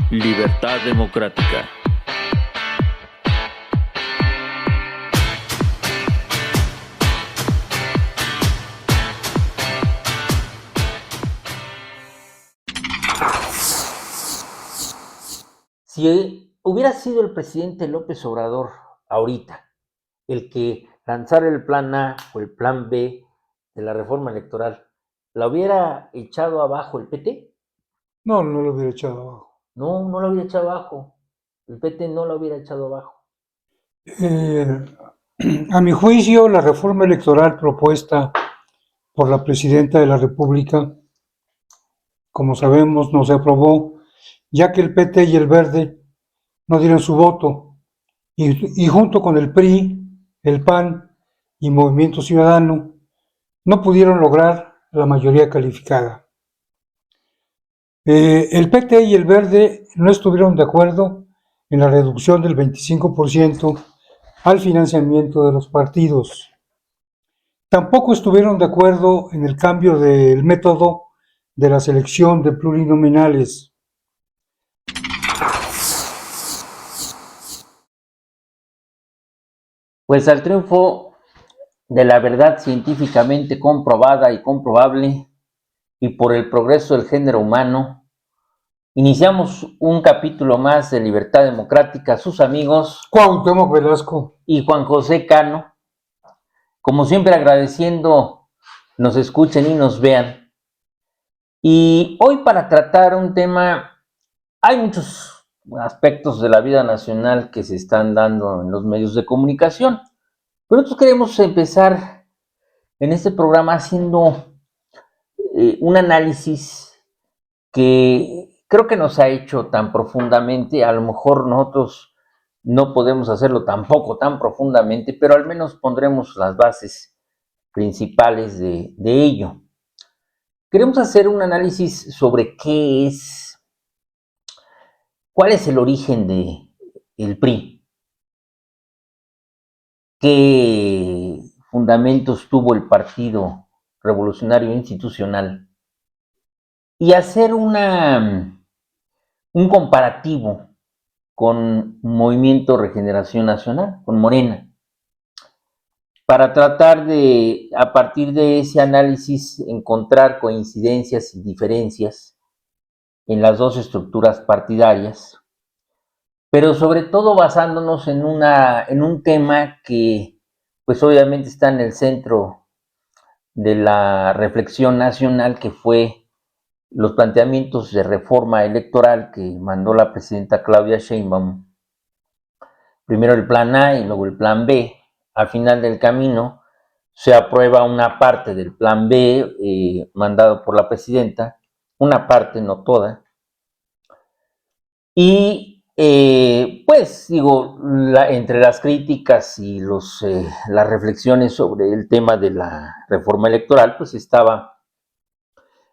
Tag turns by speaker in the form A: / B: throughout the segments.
A: Libertad Democrática.
B: Si hubiera sido el presidente López Obrador ahorita el que lanzara el plan A o el plan B de la reforma electoral, ¿la hubiera echado abajo el PT?
C: No, no lo hubiera echado abajo.
B: No, no la hubiera echado abajo. El PT no la hubiera echado abajo.
C: A mi juicio, la reforma electoral propuesta por la presidenta de la República, como sabemos, no se aprobó, ya que el PT y el Verde no dieron su voto, y junto con el PRI, el PAN y Movimiento Ciudadano, no pudieron lograr la mayoría calificada. El PT y el Verde no estuvieron de acuerdo en la reducción del 25% al financiamiento de los partidos. Tampoco estuvieron de acuerdo en el cambio del método de la selección de plurinominales.
B: Pues al triunfo de la verdad científicamente comprobada y comprobable y por el progreso del género humano, iniciamos un capítulo más de Libertad Democrática. Sus amigos
C: Cuauhtémoc Velasco
B: y Juan José Cano, como siempre agradeciendo nos escuchen y nos vean. Y hoy para tratar un tema, hay muchos aspectos de la vida nacional que se están dando en los medios de comunicación, pero nosotros queremos empezar en este programa haciendo un análisis que creo que nos ha hecho tan profundamente. A lo mejor nosotros no podemos hacerlo tampoco tan profundamente, pero al menos pondremos las bases principales de ello. Queremos hacer un análisis sobre cuál es el origen del PRI, qué fundamentos tuvo el Partido Revolucionario Institucional y hacer un comparativo con Movimiento Regeneración Nacional, con Morena, para tratar de, a partir de ese análisis, encontrar coincidencias y diferencias en las dos estructuras partidarias, pero sobre todo basándonos en un tema que pues obviamente está en el centro de la reflexión nacional, que fue los planteamientos de reforma electoral que mandó la presidenta Claudia Sheinbaum. Primero el plan A y luego el plan B. Al final del camino se aprueba una parte del plan B mandado por la presidenta, una parte, no toda. Y pues digo, entre las críticas y las reflexiones sobre el tema de la reforma electoral, pues estaba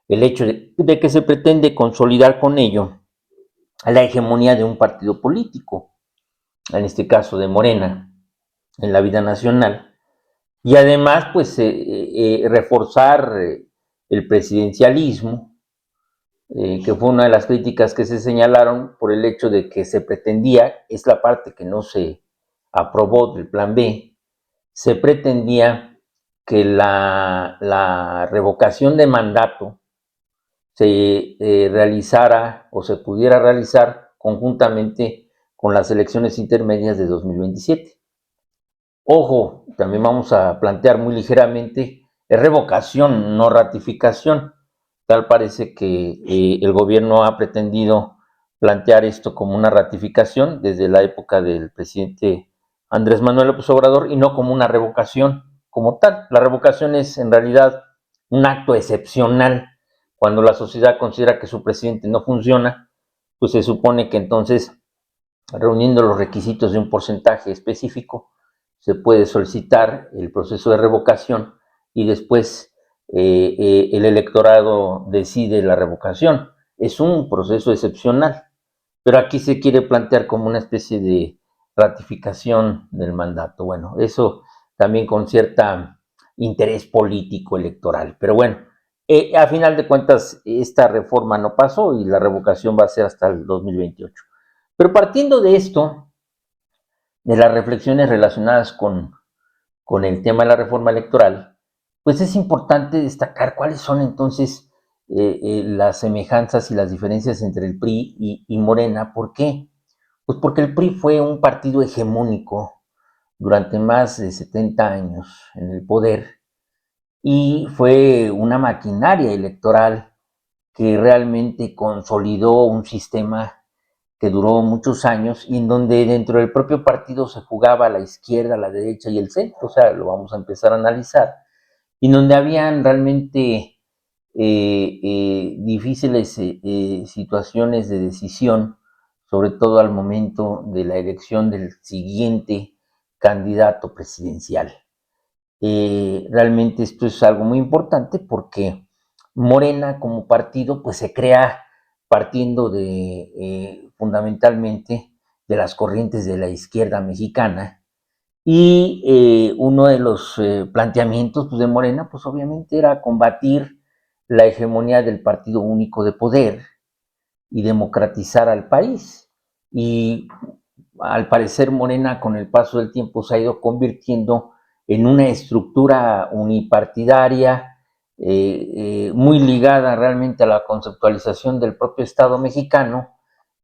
B: el hecho de que se pretende consolidar con ello la hegemonía de un partido político, en este caso de Morena, en la vida nacional, y además pues reforzar el presidencialismo, que fue una de las críticas que se señalaron por el hecho de que se pretendía, es la parte que no se aprobó del plan B, se pretendía que la revocación de mandato se realizara o se pudiera realizar conjuntamente con las elecciones intermedias de 2027. Ojo, también vamos a plantear muy ligeramente, es revocación, no ratificación. Tal parece que el gobierno ha pretendido plantear esto como una ratificación desde la época del presidente Andrés Manuel López Obrador y no como una revocación como tal. La revocación es en realidad un acto excepcional. Cuando la sociedad considera que su presidente no funciona, pues se supone que entonces, reuniendo los requisitos de un porcentaje específico, se puede solicitar el proceso de revocación y después el electorado decide la revocación. Es un proceso excepcional, pero aquí se quiere plantear como una especie de ratificación del mandato. Bueno, eso también con cierto interés político electoral. Pero bueno, A final de cuentas, esta reforma no pasó y la revocación va a ser hasta el 2028. Pero partiendo de esto, de las reflexiones relacionadas con el tema de la reforma electoral, pues es importante destacar cuáles son entonces las semejanzas y las diferencias entre el PRI y Morena. ¿Por qué? Pues porque el PRI fue un partido hegemónico durante más de 70 años en el poder y fue una maquinaria electoral que realmente consolidó un sistema que duró muchos años y en donde dentro del propio partido se jugaba a la izquierda, a la derecha y el centro, o sea, lo vamos a empezar a analizar, y donde habían realmente difíciles situaciones de decisión, sobre todo al momento de la elección del siguiente candidato presidencial. Realmente esto es algo muy importante porque Morena como partido pues se crea partiendo de fundamentalmente de las corrientes de la izquierda mexicana y uno de los planteamientos pues, de Morena pues obviamente era combatir la hegemonía del partido único de poder y democratizar al país. Y al parecer Morena con el paso del tiempo se ha ido convirtiendo en una estructura unipartidaria muy ligada realmente a la conceptualización del propio Estado mexicano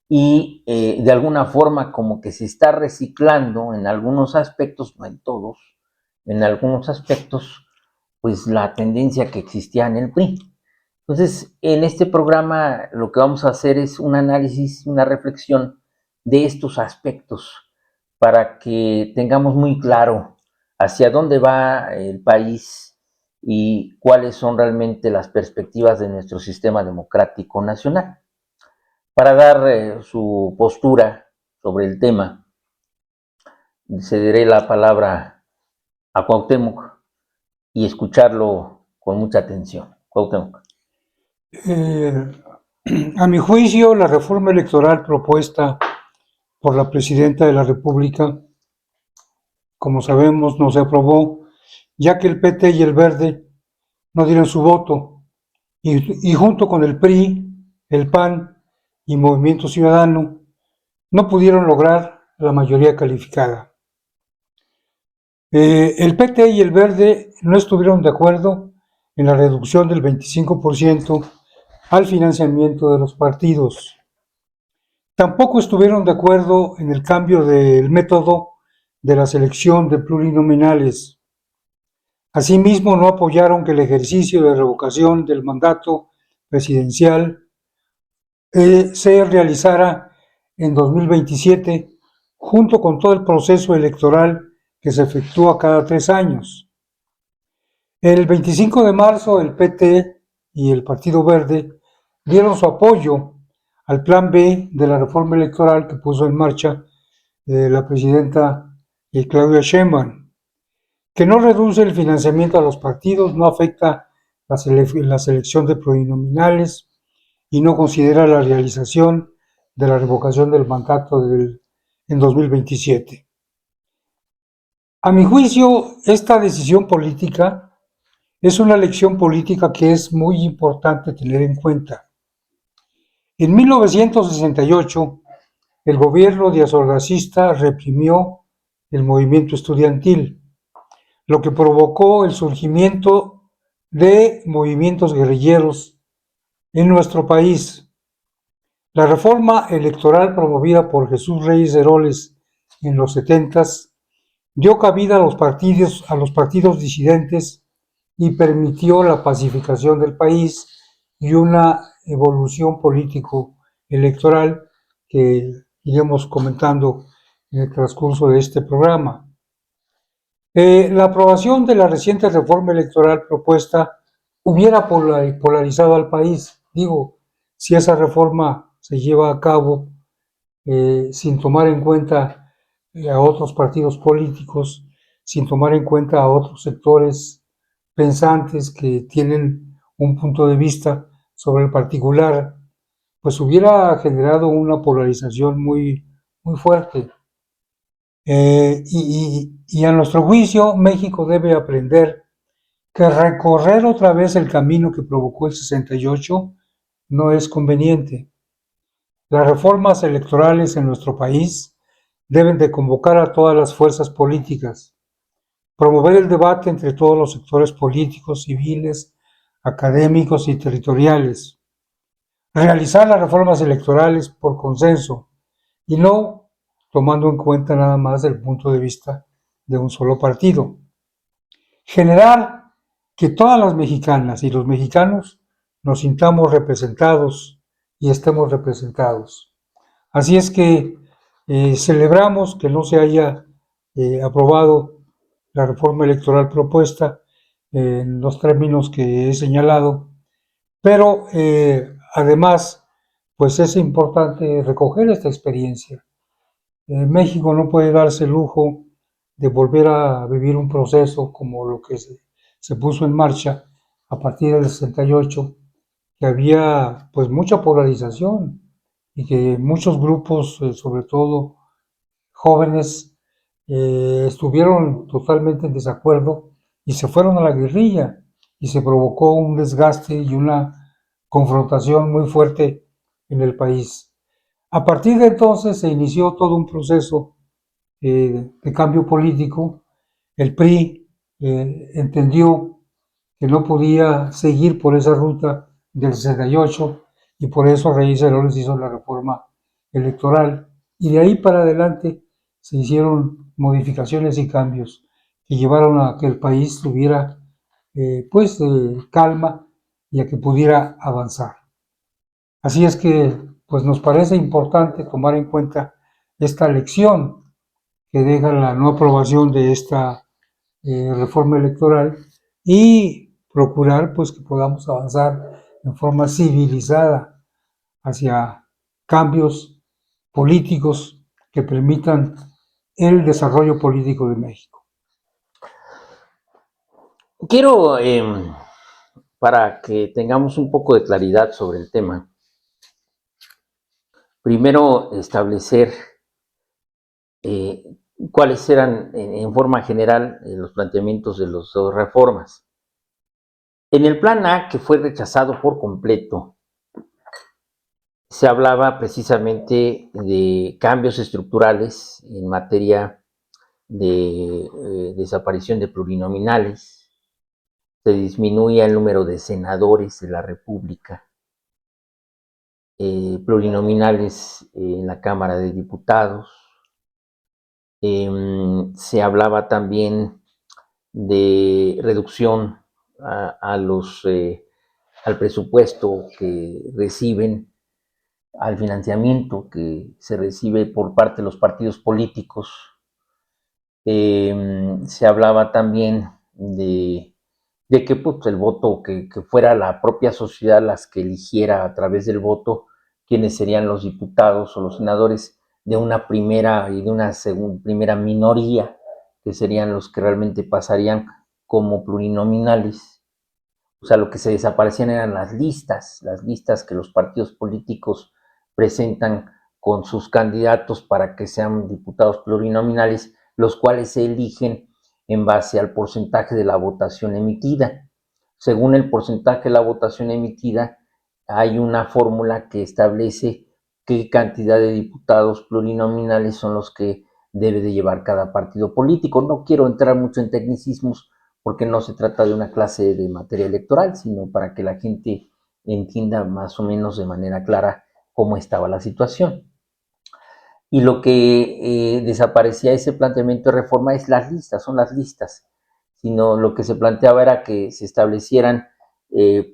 B: y de alguna forma como que se está reciclando en algunos aspectos, no en todos, en algunos aspectos, pues la tendencia que existía en el PRI. Entonces, en este programa lo que vamos a hacer es un análisis, una reflexión de estos aspectos para que tengamos muy claro hacia dónde va el país y cuáles son realmente las perspectivas de nuestro sistema democrático nacional. Para dar su postura sobre el tema, cederé la palabra a Cuauhtémoc y escucharlo con mucha atención. Cuauhtémoc.
C: A mi juicio, la reforma electoral propuesta por la presidenta de la República, como sabemos, no se aprobó, ya que el PT y el Verde no dieron su voto, y junto con el PRI, el PAN y Movimiento Ciudadano, no pudieron lograr la mayoría calificada. El PT y el Verde no estuvieron de acuerdo en la reducción del 25% al financiamiento de los partidos. Tampoco estuvieron de acuerdo en el cambio del método de la selección de plurinominales. Asimismo, no apoyaron que el ejercicio de revocación del mandato presidencial se realizara en 2027, junto con todo el proceso electoral que se efectúa cada 3 años. El 25 de marzo, el PT y el Partido Verde dieron su apoyo al Plan B de la reforma electoral que puso en marcha la presidenta Claudia Sheinbaum, que no reduce el financiamiento a los partidos, no afecta la selección de plurinominales y no considera la realización de la revocación del mandato en 2027. A mi juicio, esta decisión política es una lección política que es muy importante tener en cuenta. En 1968, el gobierno diazorgacista reprimió el movimiento estudiantil, lo que provocó el surgimiento de movimientos guerrilleros en nuestro país. La reforma electoral promovida por Jesús Reyes Heroles en los 70s dio cabida a los partidos disidentes y permitió la pacificación del país y una evolución político-electoral que iremos comentando en el transcurso de este programa. La aprobación de la reciente reforma electoral propuesta hubiera polarizado al país. Digo, si esa reforma se lleva a cabo sin tomar en cuenta a otros partidos políticos, sin tomar en cuenta a otros sectores pensantes que tienen un punto de vista sobre el particular, pues hubiera generado una polarización muy, muy fuerte. Y a nuestro juicio, México debe aprender que recorrer otra vez el camino que provocó el 68 no es conveniente. Las reformas electorales en nuestro país deben de convocar a todas las fuerzas políticas, promover el debate entre todos los sectores políticos, civiles, académicos y territoriales, realizar las reformas electorales por consenso y no tomando en cuenta nada más el punto de vista de un solo partido. Generar que todas las mexicanas y los mexicanos nos sintamos representados y estemos representados. Así es que celebramos que no se haya aprobado la reforma electoral propuesta en los términos que he señalado, pero además, pues es importante recoger esta experiencia. México no puede darse el lujo de volver a vivir un proceso como lo que se puso en marcha a partir del 68, que había pues mucha polarización y que muchos grupos, sobre todo jóvenes, estuvieron totalmente en desacuerdo y se fueron a la guerrilla y se provocó un desgaste y una confrontación muy fuerte en el país. A partir de entonces se inició todo un proceso de cambio político. El PRI entendió que no podía seguir por esa ruta del 68 y por eso Reyes Heroles hizo la reforma electoral y de ahí para adelante se hicieron modificaciones y cambios que llevaron a que el país tuviera calma y a que pudiera avanzar. Así es que pues nos parece importante tomar en cuenta esta lección que deja la no aprobación de esta reforma electoral y procurar pues que podamos avanzar en forma civilizada hacia cambios políticos que permitan el desarrollo político de México.
B: Quiero, para que tengamos un poco de claridad sobre el tema, primero establecer cuáles eran en forma general los planteamientos de las dos reformas. En el plan A, que fue rechazado por completo, se hablaba precisamente de cambios estructurales en materia de desaparición de plurinominales, se disminuía el número de senadores de la República, plurinominales en la Cámara de Diputados. Se hablaba también de reducción al presupuesto que reciben, al financiamiento que se recibe por parte de los partidos políticos. Se hablaba también de que pues, el voto, que fuera la propia sociedad las que eligiera a través del voto quiénes serían los diputados o los senadores de una primera y de una primera minoría, que serían los que realmente pasarían como plurinominales. O sea, lo que se desaparecían eran las listas que los partidos políticos presentan con sus candidatos para que sean diputados plurinominales, los cuales se eligen en base al porcentaje de la votación emitida. Según el porcentaje de la votación emitida, hay una fórmula que establece qué cantidad de diputados plurinominales son los que debe de llevar cada partido político. No quiero entrar mucho en tecnicismos porque no se trata de una clase de materia electoral, sino para que la gente entienda más o menos de manera clara cómo estaba la situación. Y lo que desaparecía ese planteamiento de reforma son las listas, sino lo que se planteaba era que se establecieran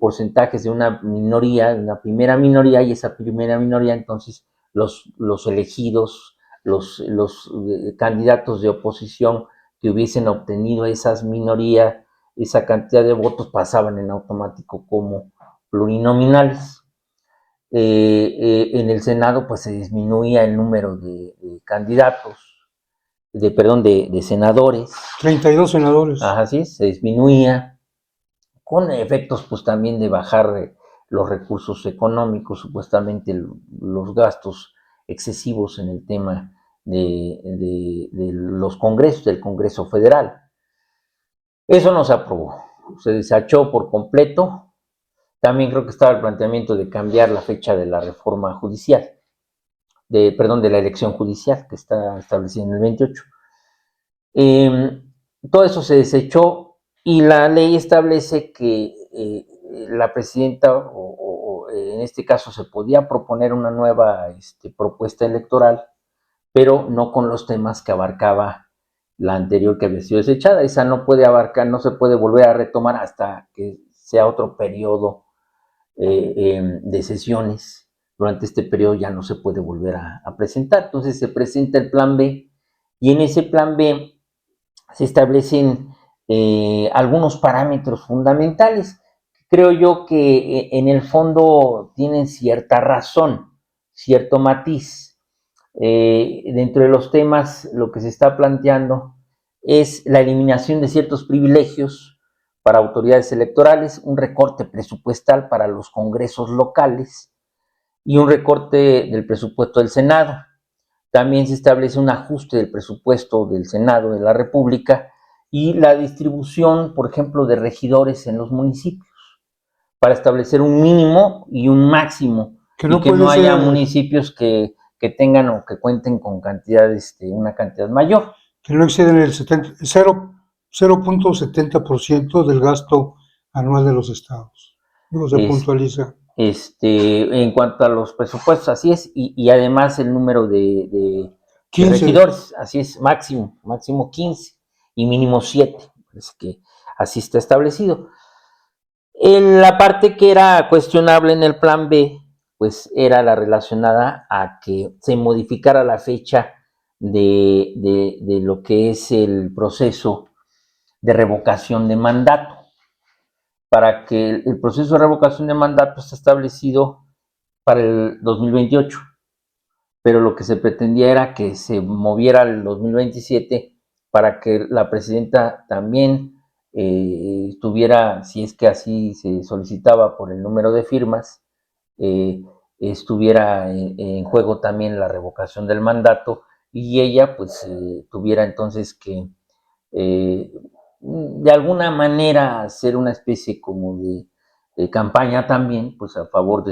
B: porcentajes de una minoría, de una primera minoría, y esa primera minoría entonces los elegidos, los candidatos de oposición que hubiesen obtenido esas minorías, esa cantidad de votos, pasaban en automático como plurinominales. En el Senado pues se disminuía el número de candidatos, de senadores.
C: 32 senadores.
B: Así se disminuía, con efectos pues también de bajar los recursos económicos, supuestamente los gastos excesivos en el tema de los congresos, del Congreso Federal. Eso no se aprobó. se desechó por completo. También creo que estaba el planteamiento de cambiar la fecha de la reforma judicial, de la elección judicial, que está establecida en el 28. Todo eso se desechó y la ley establece que la presidenta, o en este caso se podía proponer una nueva propuesta electoral, pero no con los temas que abarcaba la anterior que había sido desechada. Esa no puede abarcar, no se puede volver a retomar hasta que sea otro periodo de sesiones. Durante este periodo ya no se puede volver a presentar. Entonces se presenta el plan B y en ese plan B se establecen algunos parámetros fundamentales. Creo yo que en el fondo tienen cierta razón, cierto matiz. Dentro de los temas, lo que se está planteando es la eliminación de ciertos privilegios para autoridades electorales, un recorte presupuestal para los congresos locales y un recorte del presupuesto del Senado. También se establece un ajuste del presupuesto del Senado de la República y la distribución, por ejemplo, de regidores en los municipios, para establecer un mínimo y un máximo,
C: Que no
B: y que
C: puede
B: no haya
C: ser,
B: municipios que tengan o que cuenten con cantidades, una cantidad mayor.
C: que no exceden el 0.70% del gasto anual de los estados. Digo, se puntualiza.
B: En cuanto a los presupuestos, así es, y además el número de
C: 15.
B: regidores, así es, máximo 15 y mínimo 7, es que así está establecido. La parte que era cuestionable en el plan B, pues era la relacionada a que se modificara la fecha de lo que es el proceso de revocación de mandato, para que el proceso de revocación de mandato está establecido para el 2028, pero lo que se pretendía era que se moviera al 2027 para que la presidenta también estuviera, si es que así se solicitaba por el número de firmas, estuviera en juego también la revocación del mandato y ella pues tuviera entonces que de alguna manera hacer una especie como de campaña también pues a favor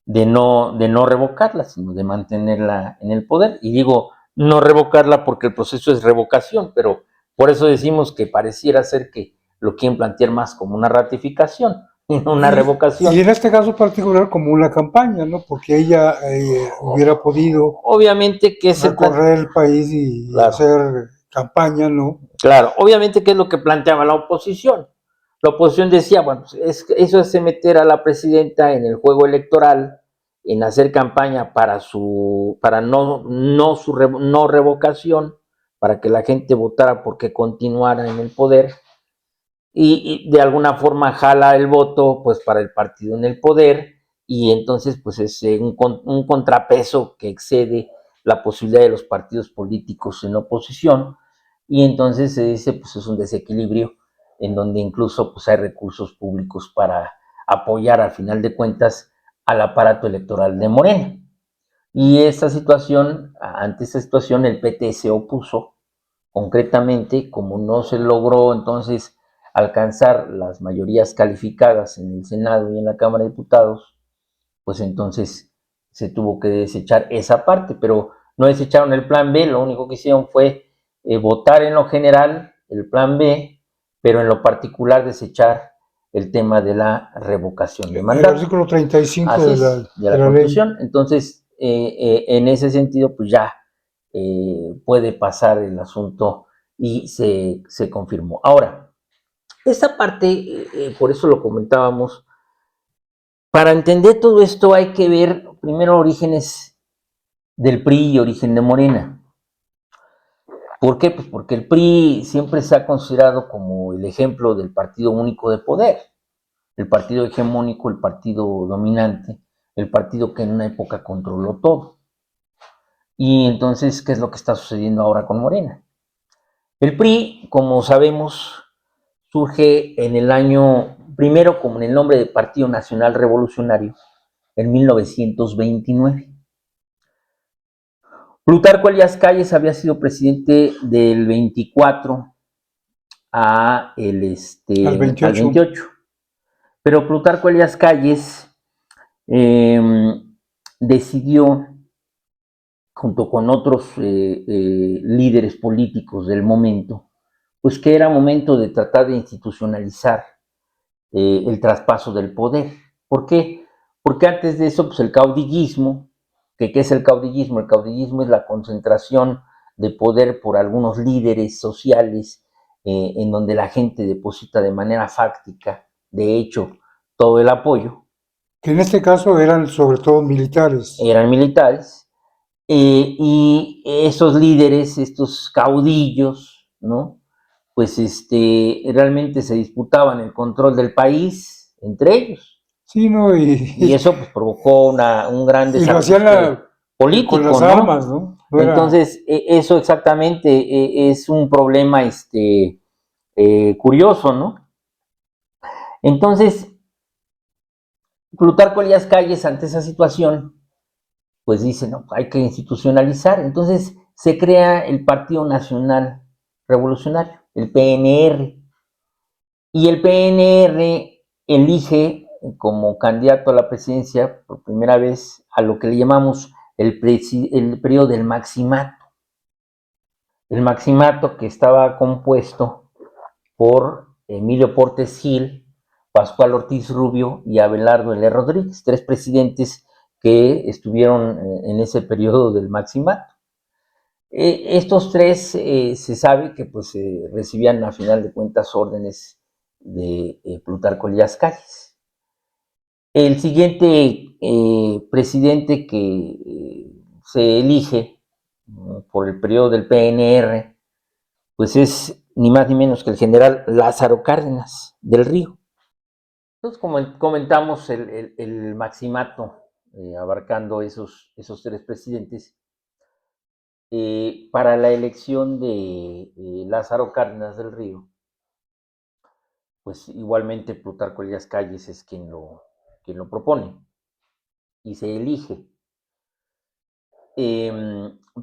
B: de no revocarla, sino de mantenerla en el poder. Y digo, no revocarla porque el proceso es revocación, pero por eso decimos que pareciera ser que lo quieren plantear más como una ratificación y no una revocación.
C: Y en este caso particular como una campaña, ¿no? Porque ella hubiera podido
B: obviamente que
C: recorrer el país y
B: claro,
C: hacer campaña, ¿no?
B: Claro, obviamente que es lo que planteaba la oposición. La oposición decía, bueno, pues eso es meter a la presidenta en el juego electoral, en hacer campaña para no revocación, para que la gente votara porque continuara en el poder, y de alguna forma jala el voto pues para el partido en el poder, y entonces pues es un contrapeso que excede la posibilidad de los partidos políticos en oposición, y entonces se dice pues es un desequilibrio en donde incluso pues hay recursos públicos para apoyar al final de cuentas al aparato electoral de Morena. Y ante esta situación el PT se opuso concretamente, como no se logró entonces alcanzar las mayorías calificadas en el Senado y en la Cámara de Diputados, pues entonces se tuvo que desechar esa parte, pero no desecharon el plan B, lo único que hicieron fue votar en lo general el plan B, pero en lo particular desechar el tema de la revocación de mandato.
C: El artículo 35
B: Así
C: de la
B: Constitución.
C: ley.
B: Entonces, en ese sentido, pues ya puede pasar el asunto y se confirmó. Ahora, esa parte, por eso lo comentábamos, para entender todo esto hay que ver primero orígenes del PRI y origen de Morena. ¿Por qué? Pues porque el PRI siempre se ha considerado como el ejemplo del partido único de poder, el partido hegemónico, el partido dominante, el partido que en una época controló todo. Y entonces, ¿qué es lo que está sucediendo ahora con Morena? El PRI, como sabemos, surge en el año, primero como en el nombre de Partido Nacional Revolucionario, en 1929. Plutarco Elías Calles había sido presidente del 24
C: al
B: al
C: 28.
B: 28. Pero Plutarco Elías Calles decidió, junto con otros líderes políticos del momento, pues que era momento de tratar de institucionalizar el traspaso del poder. ¿Por qué? Porque antes de eso, pues el caudillismo, ¿qué es el caudillismo? El caudillismo es la concentración de poder por algunos líderes sociales en donde la gente deposita de manera fáctica, de hecho, todo el apoyo.
C: Que en este caso eran sobre todo militares.
B: Eran militares, y esos líderes, estos caudillos, ¿no? Pues realmente se disputaban el control del país entre ellos.
C: Sí, ¿no?
B: Y eso pues provocó un gran
C: y lo hacían
B: desajuste
C: con
B: político,
C: las
B: ¿no?
C: armas, ¿no? No era...
B: Entonces, eso exactamente es un problema curioso, ¿no? Entonces, Plutarco Elías Calles, ante esa situación, pues dice, no, hay que institucionalizar. Entonces, se crea el Partido Nacional Revolucionario, el PNR, y el PNR elige como candidato a la presidencia por primera vez a lo que le llamamos el periodo del maximato. El maximato que estaba compuesto por Emilio Portes Gil, Pascual Ortiz Rubio y Abelardo L. Rodríguez, tres presidentes que estuvieron en ese periodo del maximato. Estos tres se sabe que pues recibían a final de cuentas órdenes de Plutarco Elías Calles. El siguiente presidente que se elige por el periodo del PNR, pues es ni más ni menos que el general Lázaro Cárdenas del Río. Entonces, como comentamos, el maximato, abarcando esos tres presidentes, para la elección de Lázaro Cárdenas del Río, pues igualmente Plutarco Elías Calles es quien lo propone y se elige.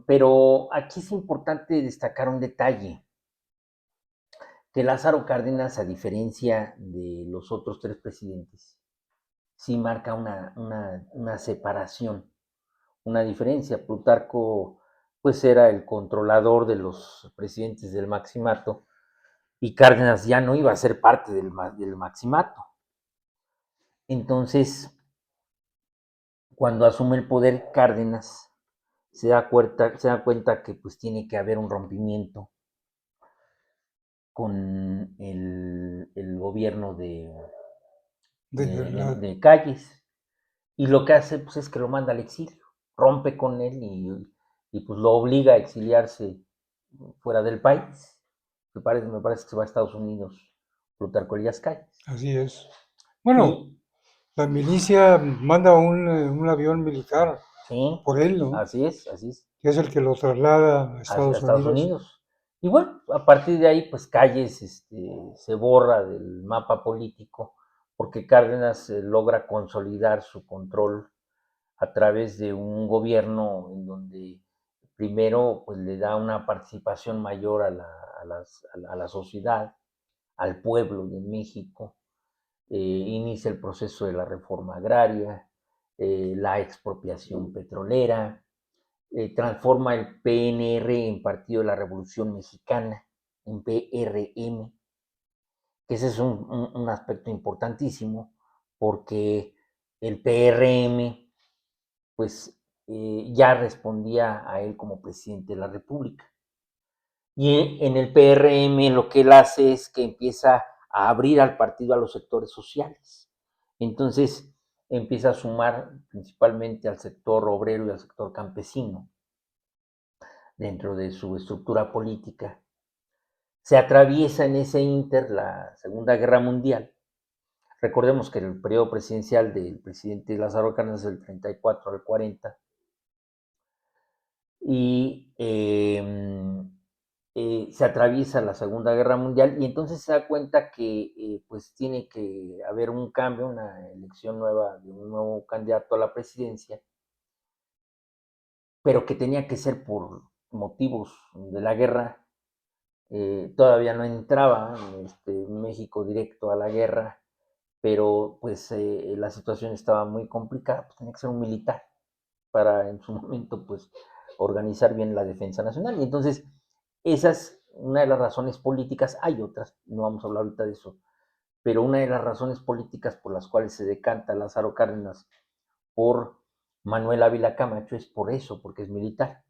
B: Pero aquí es importante destacar un detalle, que Lázaro Cárdenas, a diferencia de los otros tres presidentes, sí marca una separación, una diferencia. Plutarco pues era el controlador de los presidentes del maximato, y Cárdenas ya no iba a ser parte del maximato. Entonces, cuando asume el poder Cárdenas, se da cuenta que pues tiene que haber un rompimiento con el gobierno de Calles, y lo que hace pues es que lo manda al exilio, rompe con él y pues lo obliga a exiliarse fuera del país. Me parece que se va a Estados Unidos Plutarco Elías Calles.
C: Así es. Bueno,
B: Y
C: la milicia manda un avión militar
B: sí,
C: por él, ¿no?
B: así es,
C: Que es el que lo traslada a
B: hacia
C: Estados
B: Estados
C: Unidos.
B: Unidos. Y bueno, a partir de ahí, pues Calles se borra del mapa político, porque Cárdenas logra consolidar su control a través de un gobierno en donde primero pues le da una participación mayor a la sociedad, al pueblo de México, inicia el proceso de la reforma agraria, la expropiación petrolera, transforma el PNR en Partido de la Revolución Mexicana, en PRM, que ese es un aspecto importantísimo, porque el PRM pues ya respondía a él como presidente de la República. Y en el PRM lo que él hace es que empieza a abrir al partido a los sectores sociales. Entonces empieza a sumar principalmente al sector obrero y al sector campesino dentro de su estructura política. Se atraviesa en ese inter la Segunda Guerra Mundial. Recordemos que el periodo presidencial del presidente Lázaro Cárdenas es del 34 al 40, y se atraviesa la Segunda Guerra Mundial, y entonces se da cuenta que pues tiene que haber un cambio, una elección nueva de un nuevo candidato a la presidencia, pero que tenía que ser por motivos de la guerra, todavía no entraba México directo a la guerra, pero pues la situación estaba muy complicada, pues tenía que ser un militar para en su momento pues organizar bien la defensa nacional. Y entonces esa es una de las razones políticas, hay otras, no vamos a hablar ahorita de eso, pero una de las razones políticas por las cuales se decanta Lázaro Cárdenas por Manuel Ávila Camacho es por eso, porque es militar.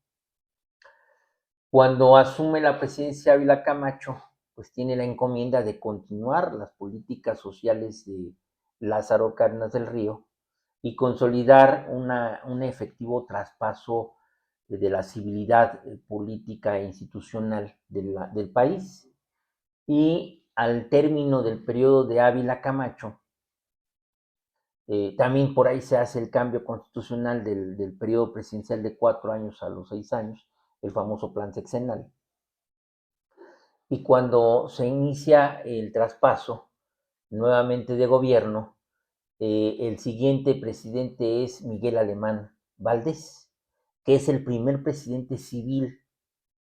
B: Cuando asume la presidencia Ávila Camacho, pues tiene la encomienda de continuar las políticas sociales de Lázaro Cárdenas del Río y consolidar un efectivo traspaso de la civilidad política e institucional del país. Y al término del periodo de Ávila Camacho, también por ahí se hace el cambio constitucional del periodo presidencial de 4 años a los 6 años, el famoso plan sexenal. Y cuando se inicia el traspaso nuevamente de gobierno, el siguiente presidente es Miguel Alemán Valdés, que es el primer presidente civil,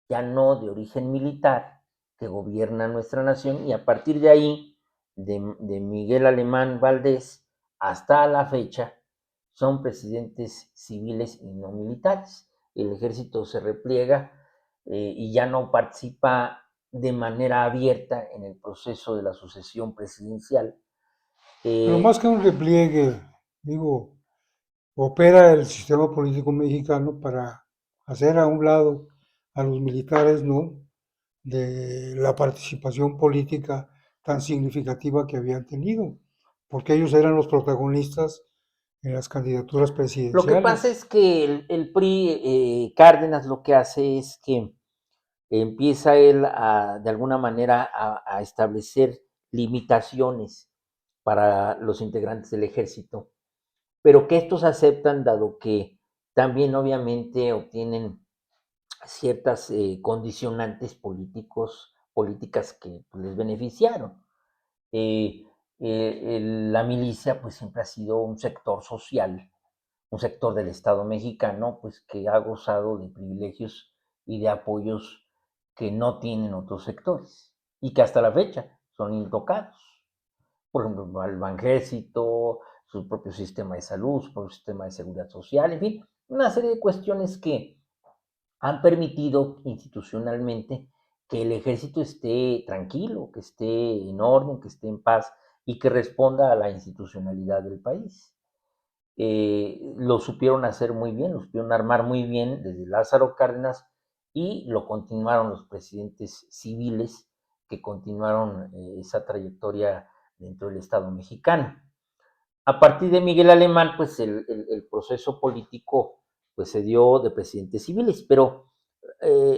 B: ya no de origen militar, que gobierna nuestra nación, y a partir de ahí, de Miguel Alemán Valdés hasta la fecha, son presidentes civiles y no militares. El ejército se repliega y ya no participa de manera abierta en el proceso de la sucesión presidencial.
C: Pero más que un repliegue, digo, opera el sistema político mexicano para hacer a un lado a los militares, ¿no? De la participación política tan significativa que habían tenido, porque ellos eran los protagonistas en las candidaturas
B: Lo que pasa
C: presidenciales.
B: es que el PRI, Cárdenas, lo que hace es que empieza él de alguna manera a establecer limitaciones para los integrantes del ejército, pero que estos aceptan dado que también obviamente obtienen ciertas condicionantes políticas que pues, les beneficiaron. Eh, la milicia pues siempre ha sido un sector social, un sector del Estado mexicano pues que ha gozado de privilegios y de apoyos que no tienen otros sectores y que hasta la fecha son intocados. Por ejemplo, el ejército, su propio sistema de salud, su propio sistema de seguridad social, en fin, una serie de cuestiones que han permitido institucionalmente que el ejército esté tranquilo, que esté en orden, que esté en paz y que responda a la institucionalidad del país. Lo supieron hacer muy bien, lo supieron armar muy bien desde Lázaro Cárdenas y lo continuaron los presidentes civiles que continuaron esa trayectoria dentro del Estado mexicano. A partir de Miguel Alemán, pues el proceso político pues, se dio de presidentes civiles, pero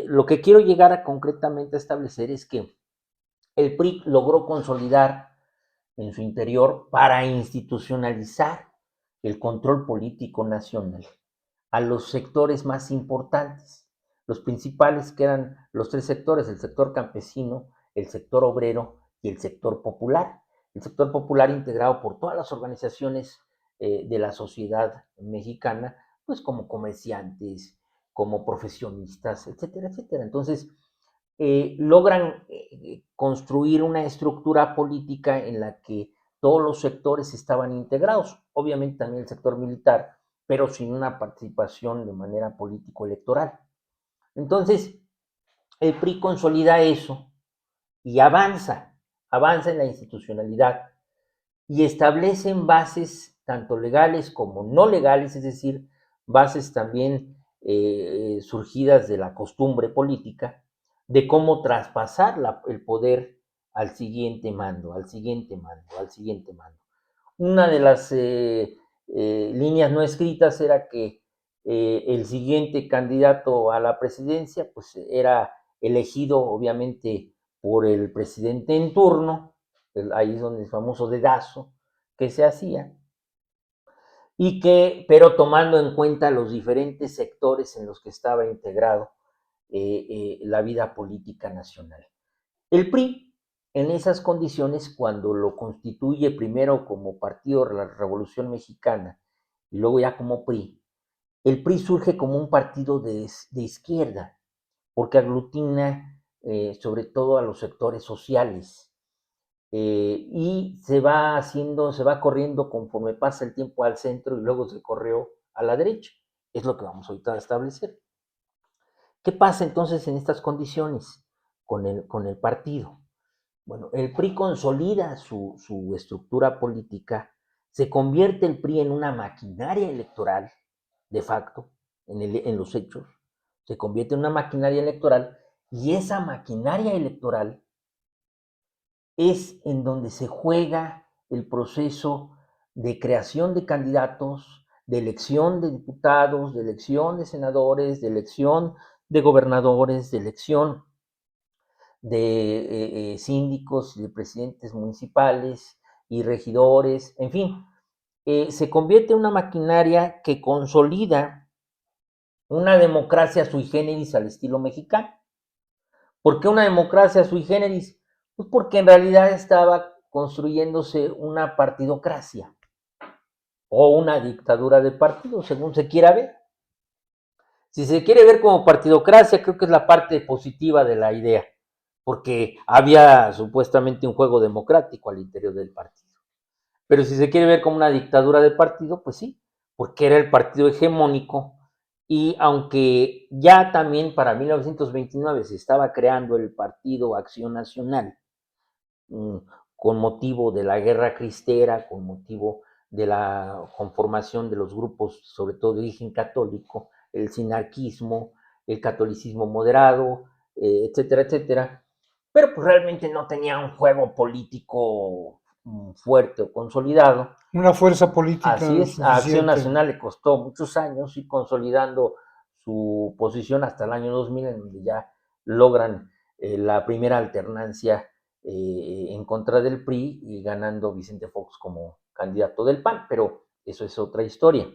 B: lo que quiero llegar a concretamente a establecer es que el PRI logró consolidar en su interior para institucionalizar el control político nacional a los sectores más importantes, los principales que eran los tres sectores, el sector campesino, el sector obrero y el sector popular. El sector popular integrado por todas las organizaciones de la sociedad mexicana, pues como comerciantes, como profesionistas, etcétera, etcétera. Entonces, logran construir una estructura política en la que todos los sectores estaban integrados, obviamente también el sector militar, pero sin una participación de manera político-electoral. Entonces, el PRI consolida eso y avanza en la institucionalidad y establecen bases tanto legales como no legales, es decir, bases también surgidas de la costumbre política, de cómo traspasar el poder al siguiente mando, al siguiente mando, al siguiente mando. Una de las líneas no escritas era que el siguiente candidato a la presidencia pues era elegido obviamente por el presidente en turno, ahí es donde el famoso dedazo que se hacía, y que, pero tomando en cuenta los diferentes sectores en los que estaba integrado la vida política nacional. El PRI, en esas condiciones, cuando lo constituye primero como Partido de la Revolución Mexicana y luego ya como PRI, el PRI surge como un partido de izquierda, porque aglutina sobre todo a los sectores sociales. Y se va corriendo conforme pasa el tiempo al centro y luego se corrió a la derecha. Es lo que vamos ahorita a establecer. ¿Qué pasa entonces en estas condiciones con el partido? Bueno, el PRI consolida su estructura política, se convierte el PRI en una maquinaria electoral, de facto, en los hechos, se convierte en una maquinaria electoral, y esa maquinaria electoral es en donde se juega el proceso de creación de candidatos, de elección de diputados, de elección de senadores, de elección de gobernadores, de elección de síndicos, de presidentes municipales y regidores, en fin, se convierte en una maquinaria que consolida una democracia sui generis al estilo mexicano. ¿Por qué una democracia sui generis? Pues porque en realidad estaba construyéndose una partidocracia o una dictadura de partidos, según se quiera ver. Si se quiere ver como partidocracia, creo que es la parte positiva de la idea, porque había supuestamente un juego democrático al interior del partido. Pero si se quiere ver como una dictadura de partido, pues sí, porque era el partido hegemónico, y aunque ya también para 1929 se estaba creando el Partido Acción Nacional, con motivo de la Guerra Cristera, con motivo de la conformación de los grupos, sobre todo de origen católico, el sinarquismo, el catolicismo moderado, etcétera, etcétera, pero pues realmente no tenía un juego político fuerte o consolidado.
C: Una fuerza política
B: Así es, a Acción
C: suficiente.
B: Nacional le costó muchos años ir consolidando su posición hasta el año 2000, en donde ya logran la primera alternancia en contra del PRI y ganando Vicente Fox como candidato del PAN, pero eso es otra historia.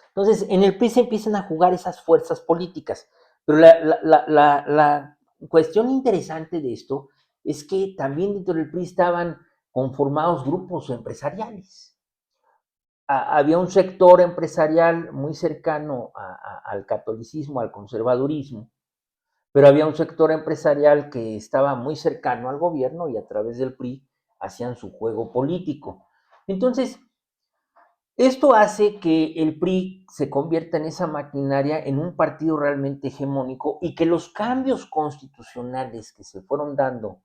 B: Entonces, en el PRI se empiezan a jugar esas fuerzas políticas, pero la cuestión interesante de esto es que también dentro del PRI estaban conformados grupos empresariales. Había un sector empresarial muy cercano al catolicismo, al conservadurismo, pero había un sector empresarial que estaba muy cercano al gobierno y a través del PRI hacían su juego político. Entonces, esto hace que el PRI se convierta en esa maquinaria, en un partido realmente hegemónico, y que los cambios constitucionales que se fueron dando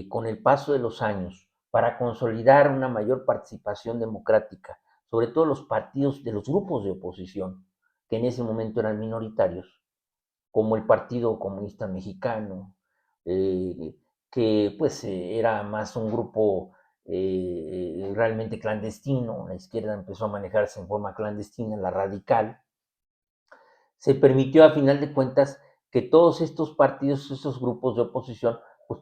B: con el paso de los años para consolidar una mayor participación democrática, sobre todo los partidos de los grupos de oposición, que en ese momento eran minoritarios, como el Partido Comunista Mexicano, que pues era más un grupo realmente clandestino. La izquierda empezó a manejarse en forma clandestina, la radical. Se permitió a final de cuentas que todos estos partidos, estos grupos de oposición, pues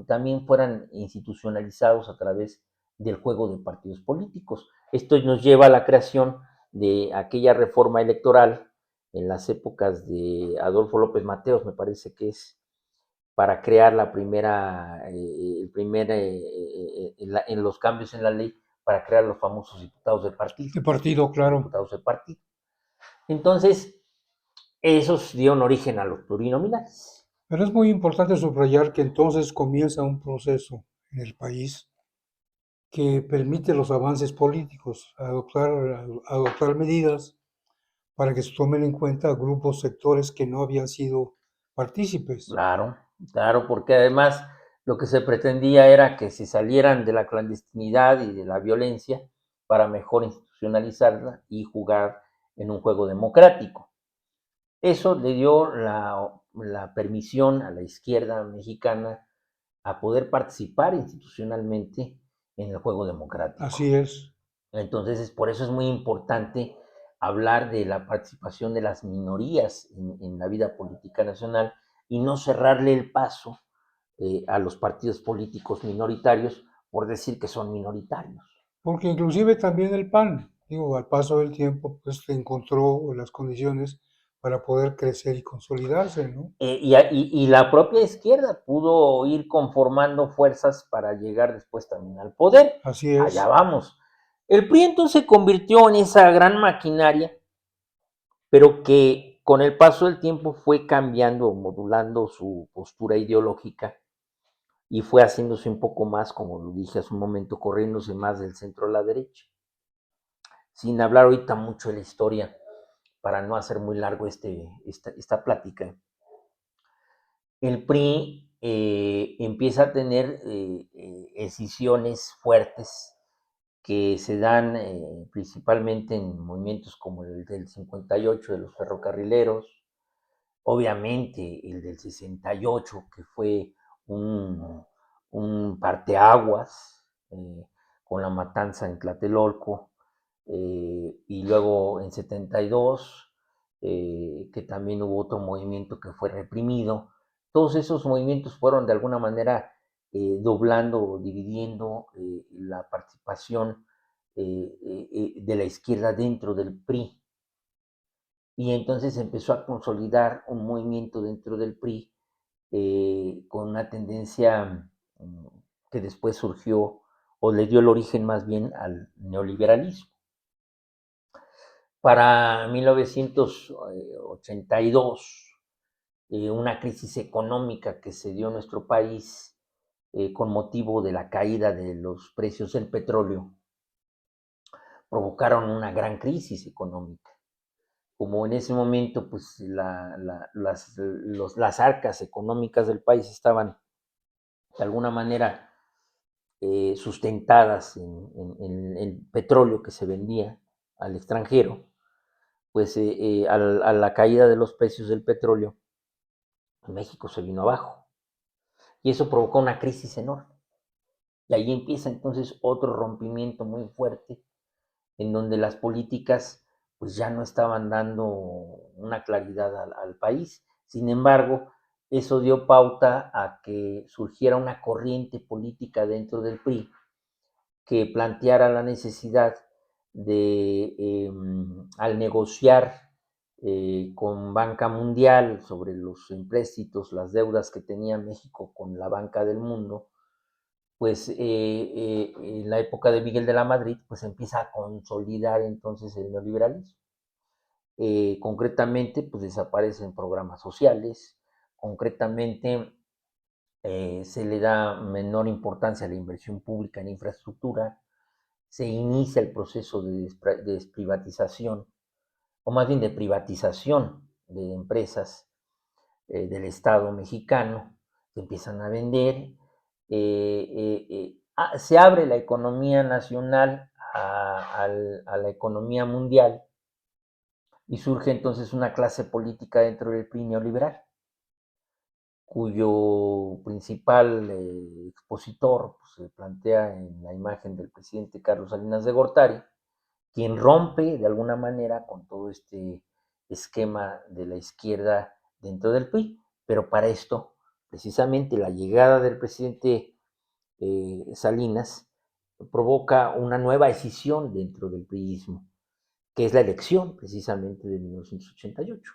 B: también fueran institucionalizados a través del juego de partidos políticos. Esto nos lleva a la creación de aquella reforma electoral en las épocas de Adolfo López Mateos, me parece que es, para crear la primera, en los cambios en la ley, para crear los famosos diputados del partido.
C: De partido, claro.
B: Diputados del partido. Entonces, esos dieron origen a los plurinominales.
C: Pero es muy importante subrayar que entonces comienza un proceso en el país que permite los avances políticos, adoptar medidas para que se tomen en cuenta grupos, sectores que no habían sido partícipes.
B: Claro, claro, porque además lo que se pretendía era que se salieran de la clandestinidad y de la violencia para mejor institucionalizarla y jugar en un juego democrático. Eso le dio la permisión a la izquierda mexicana a poder participar institucionalmente en el juego democrático.
C: Así es.
B: Entonces, por eso es muy importante hablar de la participación de las minorías en la vida política nacional y no cerrarle el paso a los partidos políticos minoritarios por decir que son minoritarios.
C: Porque inclusive también el PAN, digo, al paso del tiempo, pues encontró las condiciones para poder crecer y consolidarse, ¿no?
B: Y la propia izquierda pudo ir conformando fuerzas para llegar después también al poder.
C: Así es.
B: Allá vamos. El PRI entonces se convirtió en esa gran maquinaria, pero que con el paso del tiempo fue cambiando, modulando su postura ideológica y fue haciéndose un poco más, como lo dije hace un momento, corriéndose más del centro a la derecha. Sin hablar ahorita mucho de la historia, para no hacer muy largo esta plática, el PRI empieza a tener escisiones fuertes que se dan principalmente en movimientos como el del 58 de los ferrocarrileros, obviamente el del 68, que fue un parteaguas con la matanza en Tlatelolco, y luego en 72, que también hubo otro movimiento que fue reprimido. Todos esos movimientos fueron de alguna manera doblando o dividiendo la participación de la izquierda dentro del PRI. Y entonces empezó a consolidar un movimiento dentro del PRI con una tendencia que después surgió o le dio el origen más bien al neoliberalismo. Para 1982, una crisis económica que se dio en nuestro país con motivo de la caída de los precios del petróleo provocaron una gran crisis económica. Como en ese momento pues las arcas económicas del país estaban de alguna manera sustentadas en el petróleo que se vendía al extranjero, pues a la caída de los precios del petróleo, México se vino abajo. Y eso provocó una crisis enorme. Y ahí empieza entonces otro rompimiento muy fuerte, en donde las políticas pues ya no estaban dando una claridad al país. Sin embargo, eso dio pauta a que surgiera una corriente política dentro del PRI que planteara la necesidad de, al negociar con Banca Mundial sobre los empréstitos, las deudas que tenía México con la Banca del Mundo, pues en la época de Miguel de la Madrid, pues empieza a consolidar entonces el neoliberalismo. Concretamente, pues desaparecen programas sociales, concretamente se le da menor importancia a la inversión pública en infraestructura, se inicia el proceso de desprivatización, o más bien de privatización de empresas del Estado mexicano, se empiezan a vender, se abre la economía nacional a la economía mundial y surge entonces una clase política dentro del PRI neoliberal, cuyo principal expositor pues, se plantea en la imagen del presidente Carlos Salinas de Gortari, quien rompe de alguna manera con todo este esquema de la izquierda dentro del PRI. Pero para esto, precisamente la llegada del presidente Salinas provoca una nueva escisión dentro del priismo, que es la elección precisamente de 1988.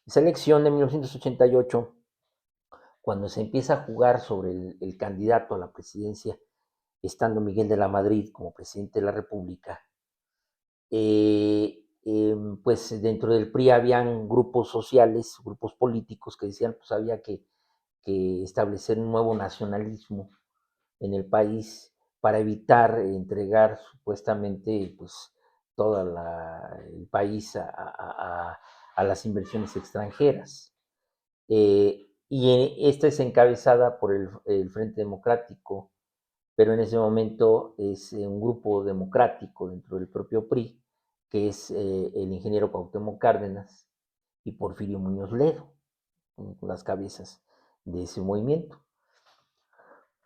B: Esa elección de 1988, cuando se empieza a jugar sobre el candidato a la presidencia, estando Miguel de la Madrid como presidente de la República, pues dentro del PRI habían grupos sociales, grupos políticos que decían pues había que establecer un nuevo nacionalismo en el país para evitar entregar supuestamente pues todo el país a las inversiones extranjeras. Y esta es encabezada por el Frente Democrático, pero en ese momento es un grupo democrático dentro del propio PRI, que es el ingeniero Cuauhtémoc Cárdenas y Porfirio Muñoz Ledo, con las cabezas de ese movimiento.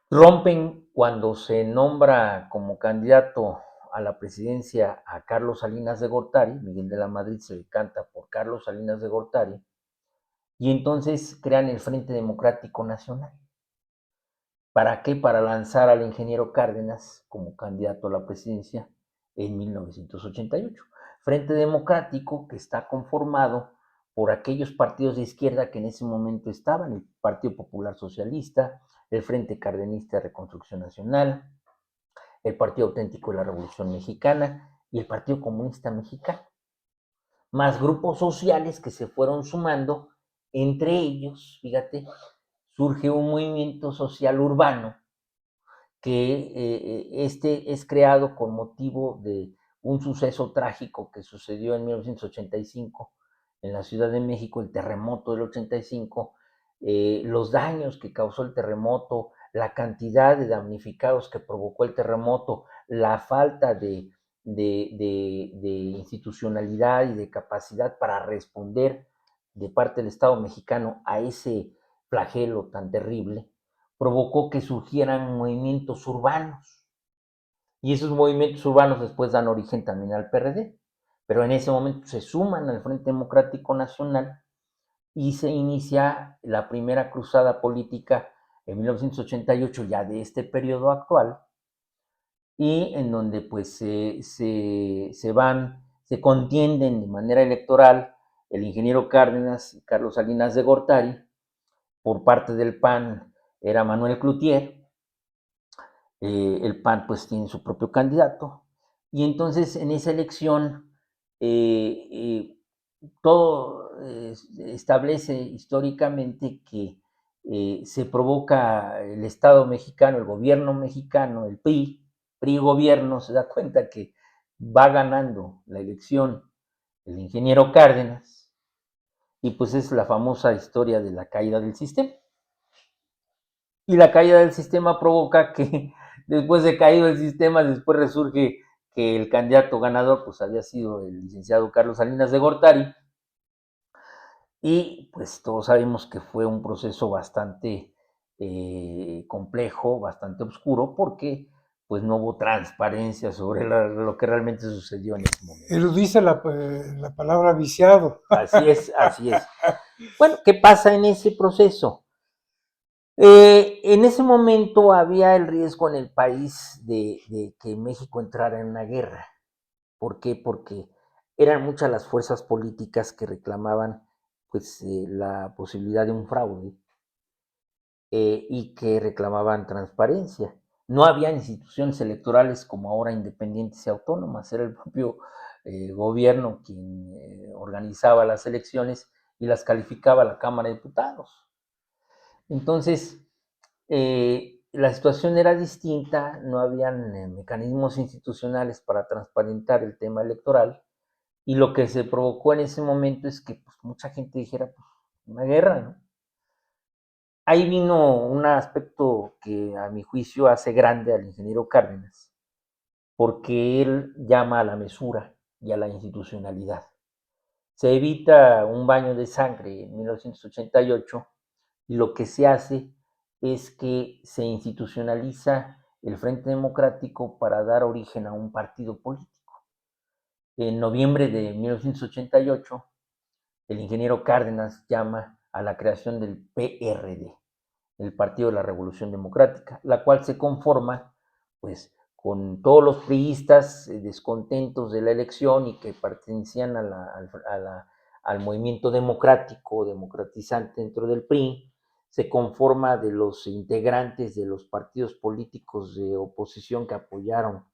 B: Rompen cuando se nombra como candidato a la presidencia a Carlos Salinas de Gortari, Miguel de la Madrid se decanta por Carlos Salinas de Gortari, y entonces crean el Frente Democrático Nacional. ¿Para qué? Para lanzar al ingeniero Cárdenas como candidato a la presidencia en 1988. Frente Democrático que está conformado por aquellos partidos de izquierda que en ese momento estaban, el Partido Popular Socialista, el Frente Cardenista de Reconstrucción Nacional, el Partido Auténtico de la Revolución Mexicana y el Partido Comunista Mexicano. más grupos sociales que se fueron sumando. Entre ellos, fíjate, surge un movimiento social urbano que este es creado con motivo de un suceso trágico que sucedió en 1985 en la Ciudad de México, el terremoto del 85, los daños que causó el terremoto, la cantidad de damnificados que provocó el terremoto, la falta de institucionalidad y de capacidad para responder de parte del Estado mexicano a ese flagelo tan terrible, provocó que surgieran movimientos urbanos. Y esos movimientos urbanos después dan origen también al PRD. Pero en ese momento se suman al Frente Democrático Nacional y se inicia la primera cruzada política en 1988, ya de este periodo actual, y en donde pues se contienden de manera electoral el ingeniero Cárdenas y Carlos Salinas de Gortari. Por parte del PAN era Manuel Cloutier. El PAN pues tiene su propio candidato, y entonces en esa elección todo establece históricamente que se provoca el Estado mexicano, el gobierno mexicano, el PRI gobierno, se da cuenta que va ganando la elección el ingeniero Cárdenas, y pues es la famosa historia de la caída del sistema. Y la caída del sistema provoca que después de caído el sistema, después resurge que el candidato ganador pues había sido el licenciado Carlos Salinas de Gortari, y pues todos sabemos que fue un proceso bastante complejo, bastante oscuro, porque pues no hubo transparencia sobre lo que realmente sucedió en ese momento.
C: Eludice la palabra viciado.
B: Así es, así es. Bueno, ¿qué pasa en ese proceso? En ese momento había el riesgo en el país de que México entrara en una guerra. ¿Por qué? Porque eran muchas las fuerzas políticas que reclamaban pues, la posibilidad de un fraude y que reclamaban transparencia. No había instituciones electorales como ahora independientes y autónomas, era el propio gobierno quien organizaba las elecciones y las calificaba la Cámara de Diputados. Entonces, la situación era distinta, no habían mecanismos institucionales para transparentar el tema electoral, y lo que se provocó en ese momento es que pues, mucha gente dijera, pues, una guerra, ¿no? Ahí vino un aspecto que a mi juicio hace grande al ingeniero Cárdenas, porque él llama a la mesura y a la institucionalidad. Se evita un baño de sangre en 1988, y lo que se hace es que se institucionaliza el Frente Democrático para dar origen a un partido político. En noviembre de 1988, el ingeniero Cárdenas llama a la creación del PRD, el Partido de la Revolución Democrática, la cual se conforma pues con todos los priistas descontentos de la elección y que pertenecían al movimiento democrático, democratizante dentro del PRI. Se conforma de los integrantes de los partidos políticos de oposición que apoyaron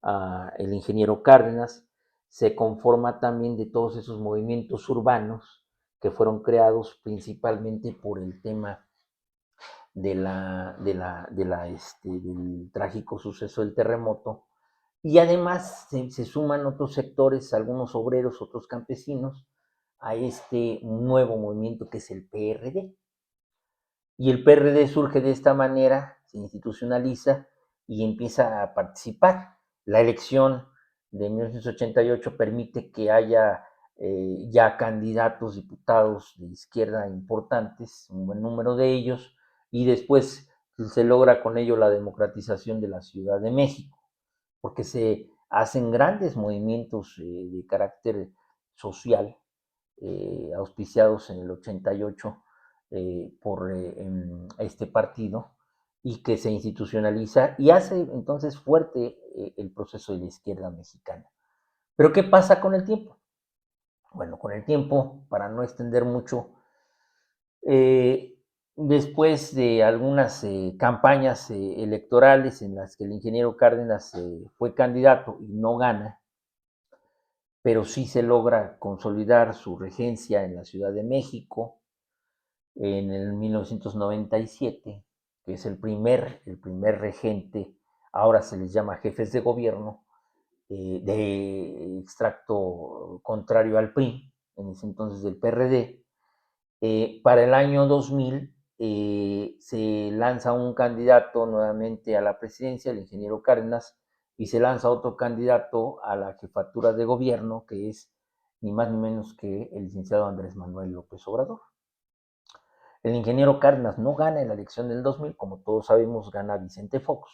B: al ingeniero Cárdenas. Se conforma también de todos esos movimientos urbanos que fueron creados principalmente por el tema del trágico suceso del terremoto, y además se suman otros sectores, algunos obreros, otros campesinos, a este nuevo movimiento que es el PRD. Y el PRD surge de esta manera, se institucionaliza y empieza a participar. La elección de 1988 permite que haya ya candidatos, diputados de izquierda importantes, un buen número de ellos, y después se logra con ello la democratización de la Ciudad de México, porque se hacen grandes movimientos de carácter social, auspiciados en el 88 por este partido, y que se institucionaliza y hace entonces fuerte el proceso de la izquierda mexicana. Pero ¿qué pasa con el tiempo? Bueno, con el tiempo, para no extender mucho, después de algunas campañas electorales en las que el ingeniero Cárdenas fue candidato y no gana, pero sí se logra consolidar su regencia en la Ciudad de México en el 1997, que es el primer regente, ahora se les llama jefes de gobierno, de extracto contrario al PRI, en ese entonces del PRD. Para el año 2000 se lanza un candidato nuevamente a la presidencia, el ingeniero Cárdenas, y se lanza otro candidato a la jefatura de gobierno, que es ni más ni menos que el licenciado Andrés Manuel López Obrador. El ingeniero Cárdenas no gana en la elección del 2000, como todos sabemos, gana Vicente Fox,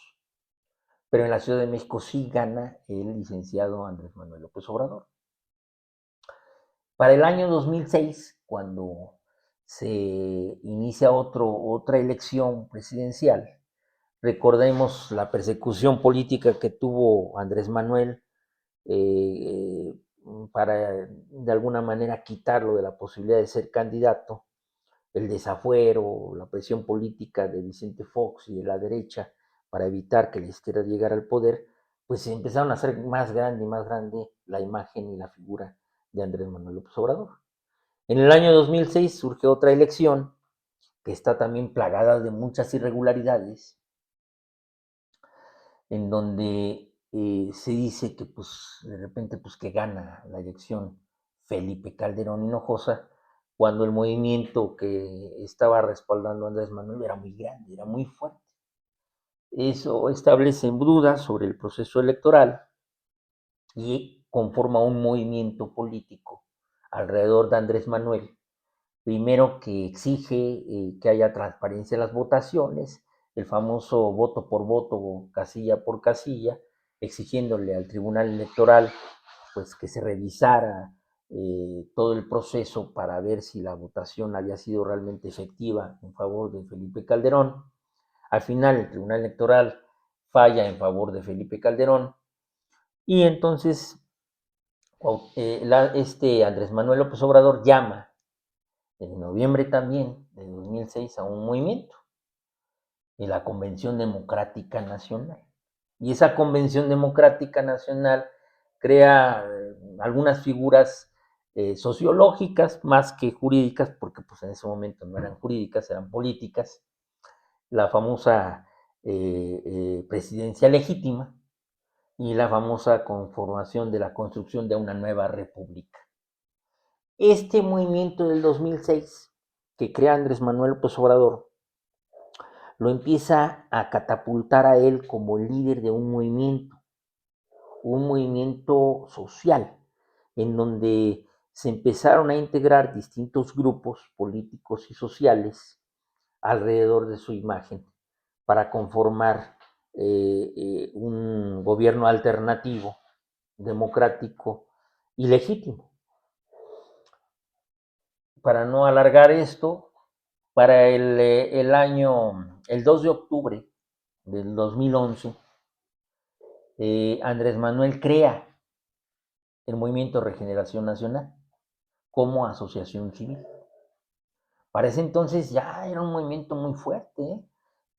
B: pero en la Ciudad de México sí gana el licenciado Andrés Manuel López Obrador. Para el año 2006, cuando se inicia otra elección presidencial, recordemos la persecución política que tuvo Andrés Manuel eh, para de alguna manera quitarlo de la posibilidad de ser candidato, el desafuero, la presión política de Vicente Fox y de la derecha para evitar que la izquierda llegara al poder, pues se empezaron a hacer más grande y más grande la imagen y la figura de Andrés Manuel López Obrador. En el año 2006 surge otra elección que está también plagada de muchas irregularidades, en donde se dice que pues de repente pues que gana la elección Felipe Calderón Hinojosa, cuando el movimiento que estaba respaldando a Andrés Manuel era muy grande, era muy fuerte. Eso establece dudas sobre el proceso electoral y conforma un movimiento político alrededor de Andrés Manuel. Primero, que exige que haya transparencia en las votaciones, el famoso voto por voto, casilla por casilla, exigiéndole al Tribunal Electoral pues que se revisara todo el proceso para ver si la votación había sido realmente efectiva en favor de Felipe Calderón. Al final el Tribunal Electoral falla en favor de Felipe Calderón y entonces Andrés Manuel López Obrador llama en noviembre también de 2006 a un movimiento, en la Convención Democrática Nacional. Y esa Convención Democrática Nacional crea algunas figuras sociológicas más que jurídicas, porque pues en ese momento no eran jurídicas, eran políticas. La famosa presidencia legítima y la famosa conformación de la construcción de una nueva república. Este movimiento del 2006 que crea Andrés Manuel López Obrador lo empieza a catapultar a él como líder de un movimiento social, en donde se empezaron a integrar distintos grupos políticos y sociales alrededor de su imagen para conformar un gobierno alternativo, democrático y legítimo. Para no alargar esto, para el 2 de octubre del 2011, Andrés Manuel crea el Movimiento Regeneración Nacional como asociación civil. Para ese entonces ya era un movimiento muy fuerte, ¿eh?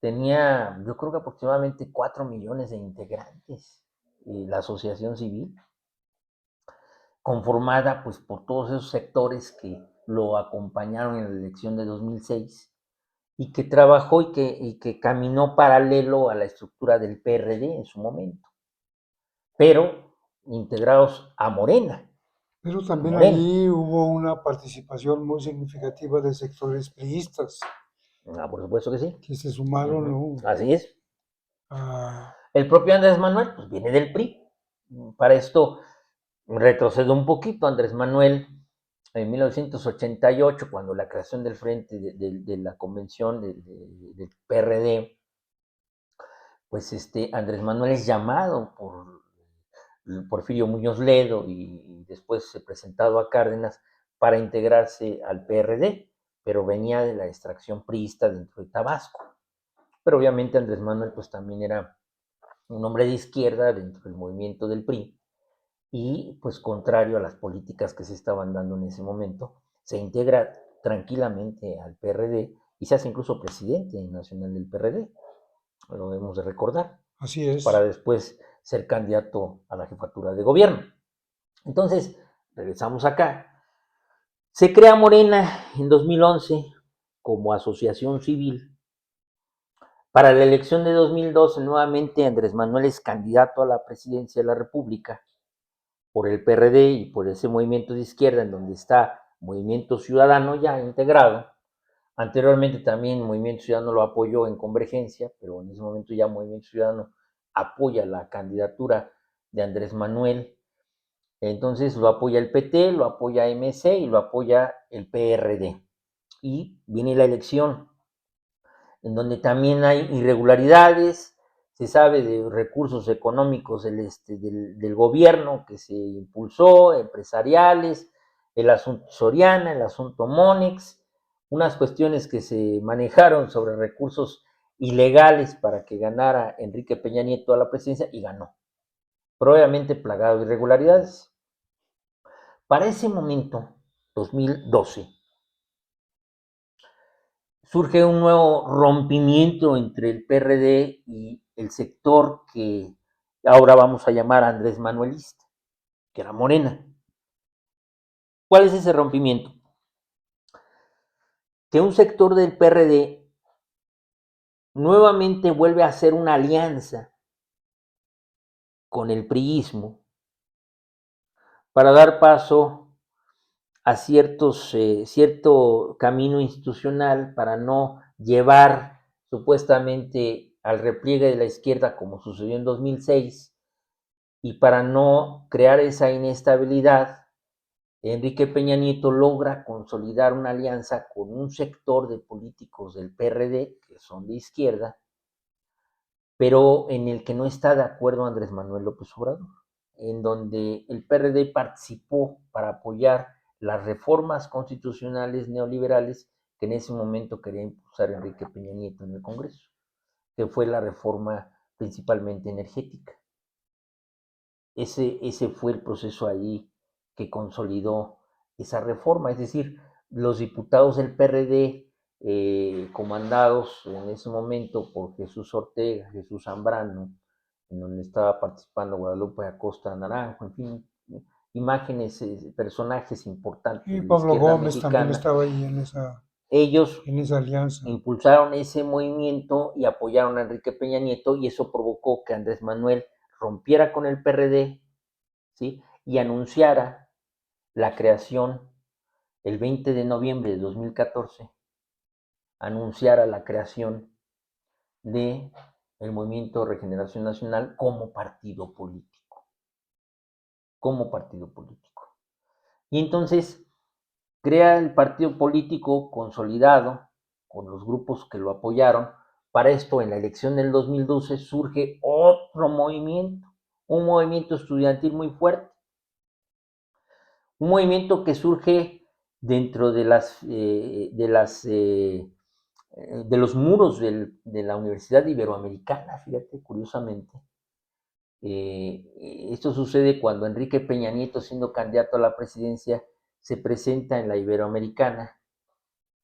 B: Tenía, yo creo que aproximadamente 4 millones de integrantes, la asociación civil, conformada pues por todos esos sectores que lo acompañaron en la elección de 2006 y que trabajó y que caminó paralelo a la estructura del PRD en su momento, pero integrados a Morena.
C: Pero también allí hubo una participación muy significativa de sectores priistas
B: Por supuesto que sí.
C: que se sumaron, ¿no?
B: Así es.
C: a-
B: El propio Andrés Manuel pues, viene del PRI. Para esto retrocedo un poquito. Andrés Manuel, en 1988, cuando la creación del frente de la convención del PRD, pues Andrés Manuel es llamado por Porfirio Muñoz Ledo y después presentado a Cárdenas para integrarse al PRD, pero venía de la extracción priista dentro de Tabasco. Pero obviamente Andrés Manuel pues también era un hombre de izquierda dentro del movimiento del PRI y pues contrario a las políticas que se estaban dando en ese momento, se integra tranquilamente al PRD y se hace incluso presidente nacional del PRD, lo debemos de recordar,
C: Así es.
B: para después ser candidato a la jefatura de gobierno. Entonces, regresamos acá. Se crea Morena en 2011 como asociación civil. Para la elección de 2012, nuevamente Andrés Manuel es candidato a la presidencia de la República por el PRD y por ese movimiento de izquierda en donde está Movimiento Ciudadano ya integrado. Anteriormente también Movimiento Ciudadano lo apoyó en Convergencia, pero en ese momento ya Movimiento Ciudadano apoya la candidatura de Andrés Manuel. Entonces lo apoya el PT, lo apoya MC y lo apoya el PRD. Y viene la elección, en donde también hay irregularidades, se sabe de recursos económicos del gobierno que se impulsó, empresariales, el asunto Soriana, el asunto Monex, unas cuestiones que se manejaron sobre recursos ilegales para que ganara Enrique Peña Nieto a la presidencia y ganó, probablemente plagado de irregularidades. Para ese momento, 2012, surge un nuevo rompimiento entre el PRD y el sector que ahora vamos a llamar Andrés Manuelista, que era Morena. ¿Cuál es ese rompimiento? Que un sector del PRD nuevamente vuelve a hacer una alianza con el priismo para dar paso a cierto camino institucional para no llevar supuestamente al repliegue de la izquierda como sucedió en 2006 y para no crear esa inestabilidad, Enrique Peña Nieto logra consolidar una alianza con un sector de políticos del PRD que son de izquierda, pero en el que no está de acuerdo Andrés Manuel López Obrador, en donde el PRD participó para apoyar las reformas constitucionales neoliberales que en ese momento quería impulsar Enrique Peña Nieto en el Congreso, que fue la reforma principalmente energética. Ese fue el proceso ahí que consolidó esa reforma, es decir, los diputados del PRD, comandados en ese momento por Jesús Ortega, Jesús Zambrano, en donde estaba participando Guadalupe Acosta Naranjo, en fin, imágenes, personajes importantes
C: Y
B: de la
C: Pablo
B: izquierda
C: Gómez también
B: mexicana,
C: estaba ahí
B: ellos
C: en esa alianza.
B: impulsaron ese movimiento y apoyaron a Enrique Peña Nieto y eso provocó que Andrés Manuel rompiera con el PRD, ¿sí? Y anunciara la creación el 20 de noviembre de 2014, anunciara la creación de el Movimiento Regeneración Nacional como partido político, como partido político. Y entonces crea el partido político consolidado con los grupos que lo apoyaron. Para esto, en la elección del 2012 surge otro movimiento, un movimiento estudiantil muy fuerte, un movimiento que surge dentro de los muros de la Universidad Iberoamericana, fíjate, curiosamente. Esto sucede cuando Enrique Peña Nieto, siendo candidato a la presidencia, se presenta en la Iberoamericana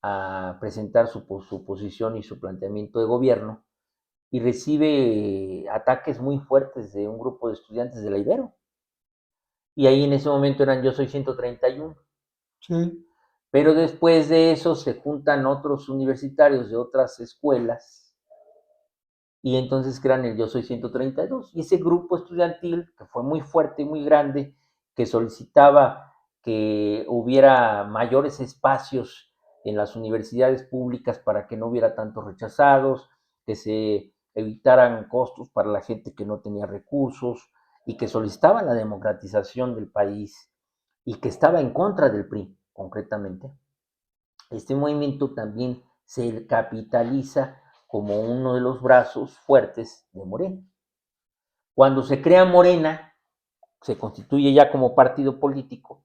B: a presentar su posición y su planteamiento de gobierno y recibe ataques muy fuertes de un grupo de estudiantes de la Ibero. Y ahí en ese momento eran Yo Soy 131.
C: Sí.
B: Pero después de eso se juntan otros universitarios de otras escuelas y entonces crean el Yo Soy 132. Y ese grupo estudiantil, que fue muy fuerte y muy grande, que solicitaba que hubiera mayores espacios en las universidades públicas para que no hubiera tantos rechazados, que se evitaran costos para la gente que no tenía recursos y que solicitaba la democratización del país y que estaba en contra del PRI, concretamente. Este movimiento también se capitaliza como uno de los brazos fuertes de Morena. Cuando se crea Morena, se constituye ya como partido político,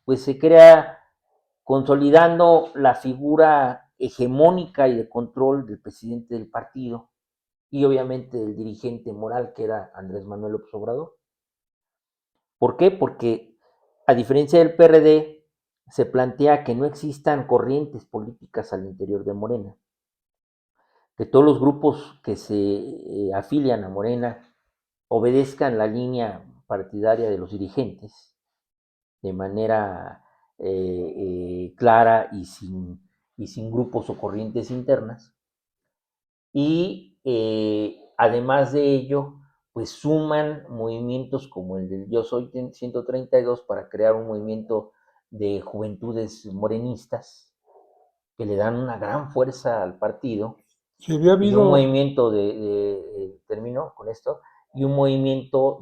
B: pues se crea consolidando la figura hegemónica y de control del presidente del partido y obviamente del dirigente moral que era Andrés Manuel López Obrador. ¿Por qué? Porque a diferencia del PRD, se plantea que no existan corrientes políticas al interior de Morena, que todos los grupos que se afilian a Morena obedezcan la línea partidaria de los dirigentes de manera clara y sin grupos o corrientes internas. Y además de ello, pues suman movimientos como el del Yo Soy 132 para crear un movimiento de juventudes morenistas que le dan una gran fuerza al partido,
C: Si había
B: y un
C: habido,
B: movimiento termino con esto, y un movimiento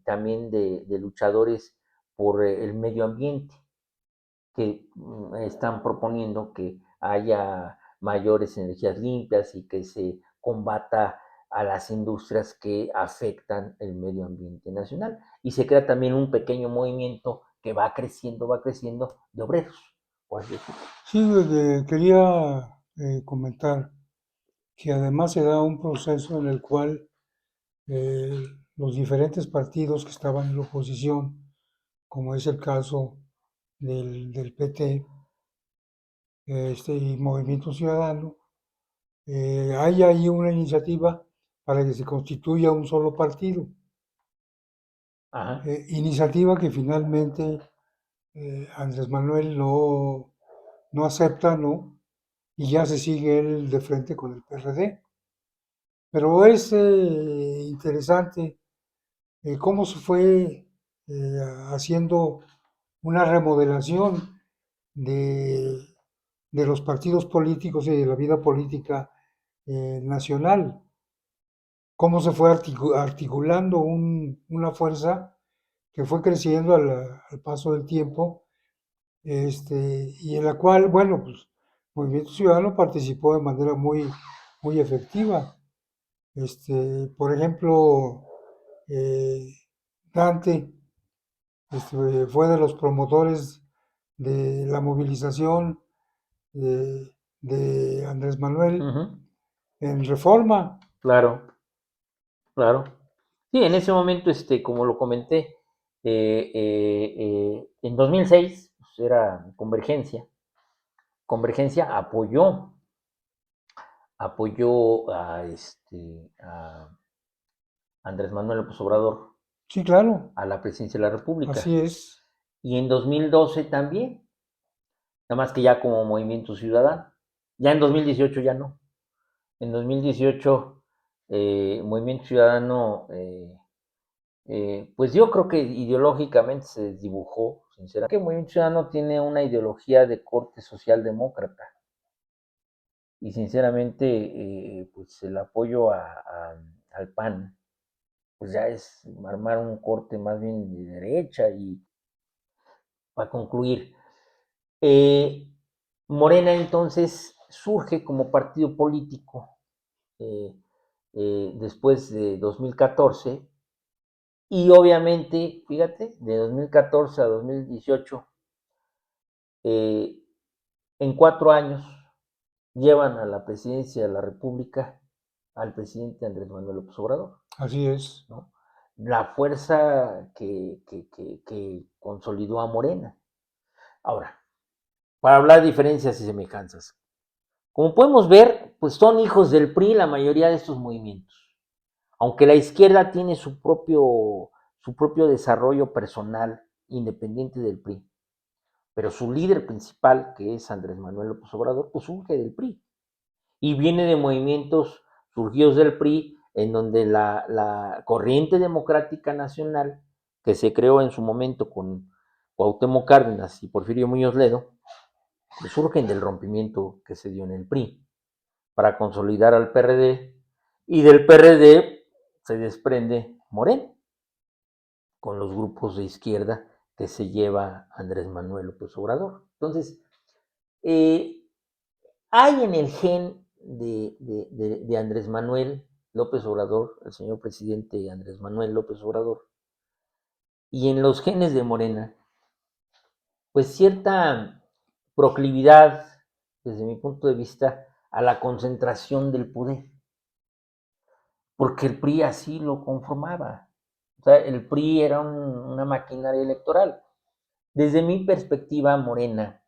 B: también de luchadores por el medio ambiente, que están proponiendo que haya mayores energías limpias y que se combata a las industrias que afectan el medio ambiente nacional. Y se crea también un pequeño movimiento que va creciendo de obreros. Por así decirlo.
C: sí, quería comentar que además se da un proceso en el cual eh, los diferentes partidos que estaban en la oposición, como es el caso del PT y Movimiento Ciudadano, hay ahí una iniciativa para que se constituya un solo partido.
B: Ajá.
C: Iniciativa que finalmente Andrés Manuel no acepta, ¿no? Y ya se sigue él de frente con el PRD. Pero es interesante cómo se fue haciendo una remodelación de, de los partidos políticos y de la vida política nacional, cómo se fue articulando una fuerza que fue creciendo al paso del tiempo, y en la cual, bueno, pues Movimiento Ciudadano participó de manera muy efectiva. Por ejemplo, eh, Dante fue de los promotores de la movilización de Andrés Manuel
B: Ujú.
C: en Reforma.
B: Claro, claro. Sí, en ese momento, como lo comenté, en 2006 pues, era Convergencia. Convergencia apoyó a Andrés Manuel López Obrador
C: Sí, claro,
B: a la presidencia de la
C: así
B: República.
C: es.
B: Y en 2012 también, nada más que ya como Movimiento Ciudadano. Ya en 2018 ya no. En 2018, Movimiento Ciudadano, pues yo creo que ideológicamente se desdibujó, sinceramente. Que Movimiento Ciudadano tiene una ideología de corte socialdemócrata. Y sinceramente, pues el apoyo al PAN, pues ya es armar un corte más bien de derecha. Y para concluir, eh, Morena entonces surge como partido político eh, después de 2014, y obviamente, fíjate, de 2014 a 2018, eh, en 4 años llevan a la presidencia de la República al presidente Andrés Manuel López Obrador,
C: Así es.
B: ¿no? La fuerza que consolidó a Morena. Ahora, para hablar de diferencias y semejanzas, como podemos ver, pues son hijos del PRI la mayoría de estos movimientos, aunque la izquierda tiene su propio desarrollo personal independiente del PRI, pero su líder principal, que es Andrés Manuel López Obrador, pues surge del PRI y viene de movimientos surgidos del PRI, en donde la corriente democrática nacional, que se creó en su momento con Cuauhtémoc Cárdenas y Porfirio Muñoz Ledo, pues surgen del rompimiento que se dio en el PRI para consolidar al PRD, y del PRD se desprende Morena con los grupos de izquierda que se lleva Andrés Manuel López Obrador. Entonces, eh, hay en el gen de Andrés Manuel López Obrador, el señor presidente Andrés Manuel López Obrador, y en los genes de Morena, pues cierta proclividad, desde mi punto de vista, a la concentración del poder, porque el PRI así lo conformaba. O sea, el PRI era una maquinaria electoral. Desde mi perspectiva, Morena,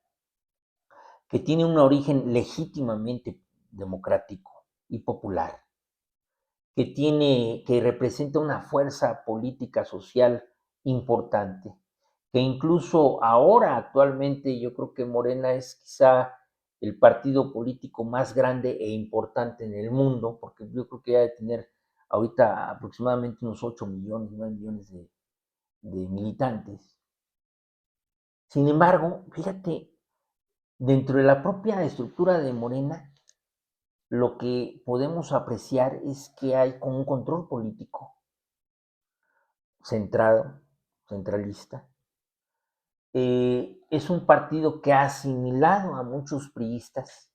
B: que tiene un origen legítimamente democrático y popular, que representa una fuerza política social importante, que incluso ahora actualmente yo creo que Morena es quizá el partido político más grande e importante en el mundo, porque yo creo que ha de tener ahorita aproximadamente unos 8 millones, 9 millones de militantes. Sin embargo, fíjate, dentro de la propia estructura de Morena, lo que podemos apreciar es que hay como un control político centrado, centralista. Es un partido que ha asimilado a muchos priistas.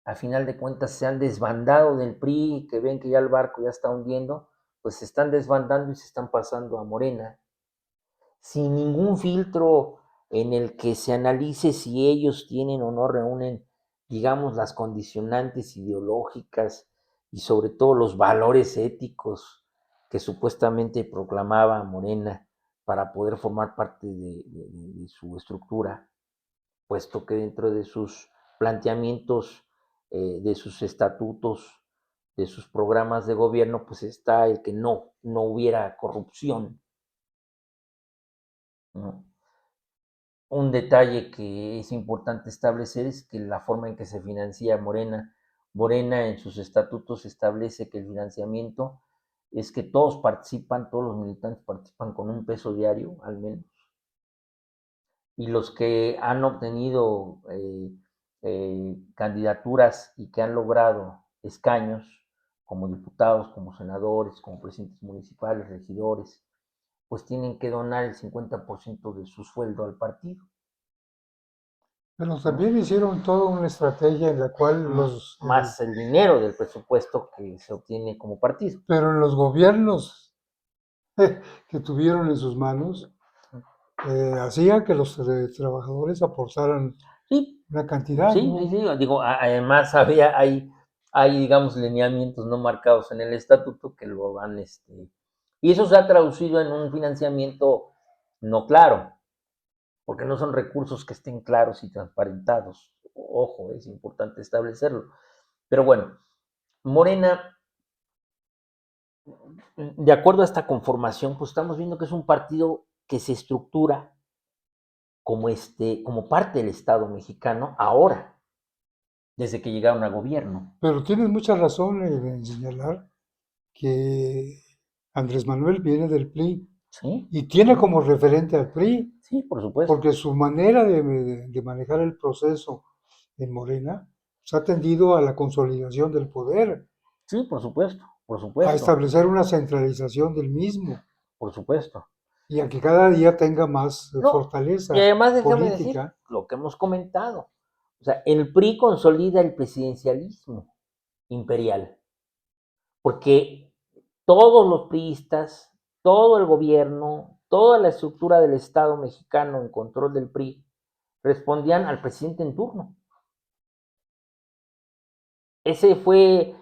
B: A final de cuentas se han desbandado del PRI, que ven que ya el barco ya está hundiendo, pues se están desbandando y se están pasando a Morena, sin ningún filtro en el que se analice si ellos tienen o no reúnen, digamos, las condicionantes ideológicas y sobre todo los valores éticos que supuestamente proclamaba Morena para poder formar parte de su estructura, puesto que dentro de sus planteamientos, de sus estatutos, de sus programas de gobierno, pues está el que no hubiera corrupción, ¿no? Un detalle que es importante establecer es que la forma en que se financia Morena en sus estatutos establece que el financiamiento es que todos participan, todos los militantes participan con un peso diario al menos, y los que han obtenido candidaturas y que han logrado escaños como diputados, como senadores, como presidentes municipales, regidores, pues tienen que donar el 50% de su sueldo al partido,
C: Pero
B: ¿no?
C: también hicieron toda una estrategia en la cual
B: Más el dinero del presupuesto que se obtiene como partido.
C: pero en los gobiernos que tuvieron en sus manos, hacía que los trabajadores aportaran
B: Sí,
C: una cantidad,
B: sí, sí,
C: ¿no?
B: sí. Digo, además hay, digamos, lineamientos no marcados en el estatuto que lo van, y eso se ha traducido en un financiamiento no claro, porque no son recursos que estén claros y transparentados. Ojo, es importante establecerlo. Pero bueno, Morena, de acuerdo a esta conformación, pues estamos viendo que es un partido que se estructura como parte del Estado mexicano ahora, desde que llegaron al gobierno.
C: Pero tienes mucha razón en señalar que Andrés Manuel viene del PRI
B: Sí,
C: y tiene como referente al PRI,
B: sí, por supuesto.
C: porque su manera de manejar el proceso en Morena se ha tendido a la consolidación del poder,
B: Sí, por supuesto, por
C: a
B: supuesto,
C: establecer una centralización del mismo
B: por supuesto.
C: y a que cada día tenga más
B: No, y
C: fortaleza
B: además déjame decir
C: política.
B: lo que hemos comentado. O sea, el PRI consolida el presidencialismo imperial, porque todos los priistas, todo el gobierno, toda la estructura del Estado mexicano en control del PRI respondían al presidente en turno. Ese fue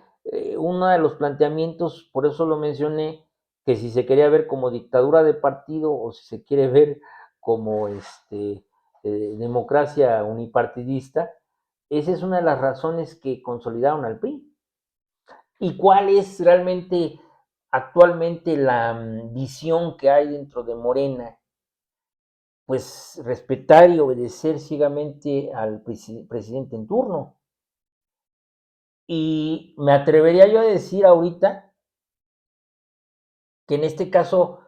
B: uno de los planteamientos, por eso lo mencioné, que si se quería ver como dictadura de partido o si se quiere ver como democracia unipartidista, esa es una de las razones que consolidaron al PRI. ¿Y cuál es realmente actualmente la visión que hay dentro de Morena? Pues respetar y obedecer ciegamente al presidente en turno. Y me atrevería yo a decir ahorita que en este caso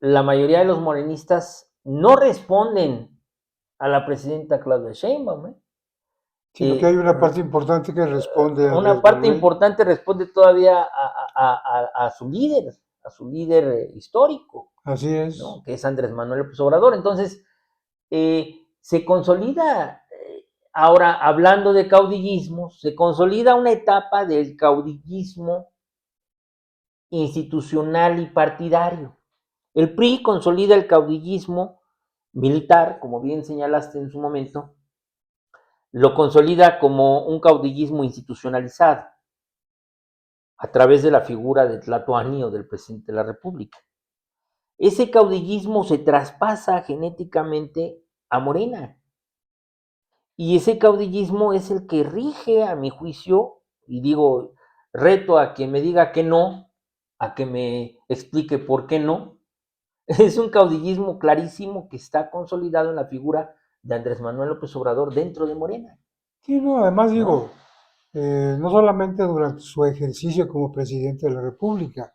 B: la mayoría de los morenistas no responden a la presidenta Claudia Sheinbaum, ¿eh?
C: Sino que hay una parte importante que responde a
B: Una
C: Andrés
B: parte
C: Manuel.
B: importante responde todavía a su líder histórico,
C: Así es.
B: ¿no? Que es Andrés Manuel López Obrador. Entonces, se consolida, ahora hablando de caudillismo, se consolida una etapa del caudillismo institucional y partidario. El PRI consolida el caudillismo militar, como bien señalaste en su momento, lo consolida como un caudillismo institucionalizado a través de la figura de Tlatoani o del presidente de la República. Ese caudillismo se traspasa genéticamente a Morena y ese caudillismo es el que rige, a mi juicio, y digo, reto a que me diga que no, a que me explique por qué no, Es un caudillismo clarísimo que está consolidado en la figura de Andrés Manuel López Obrador dentro de Morena,
C: Sí, no, además
B: ¿no?
C: digo, no solamente durante su ejercicio como presidente de la República,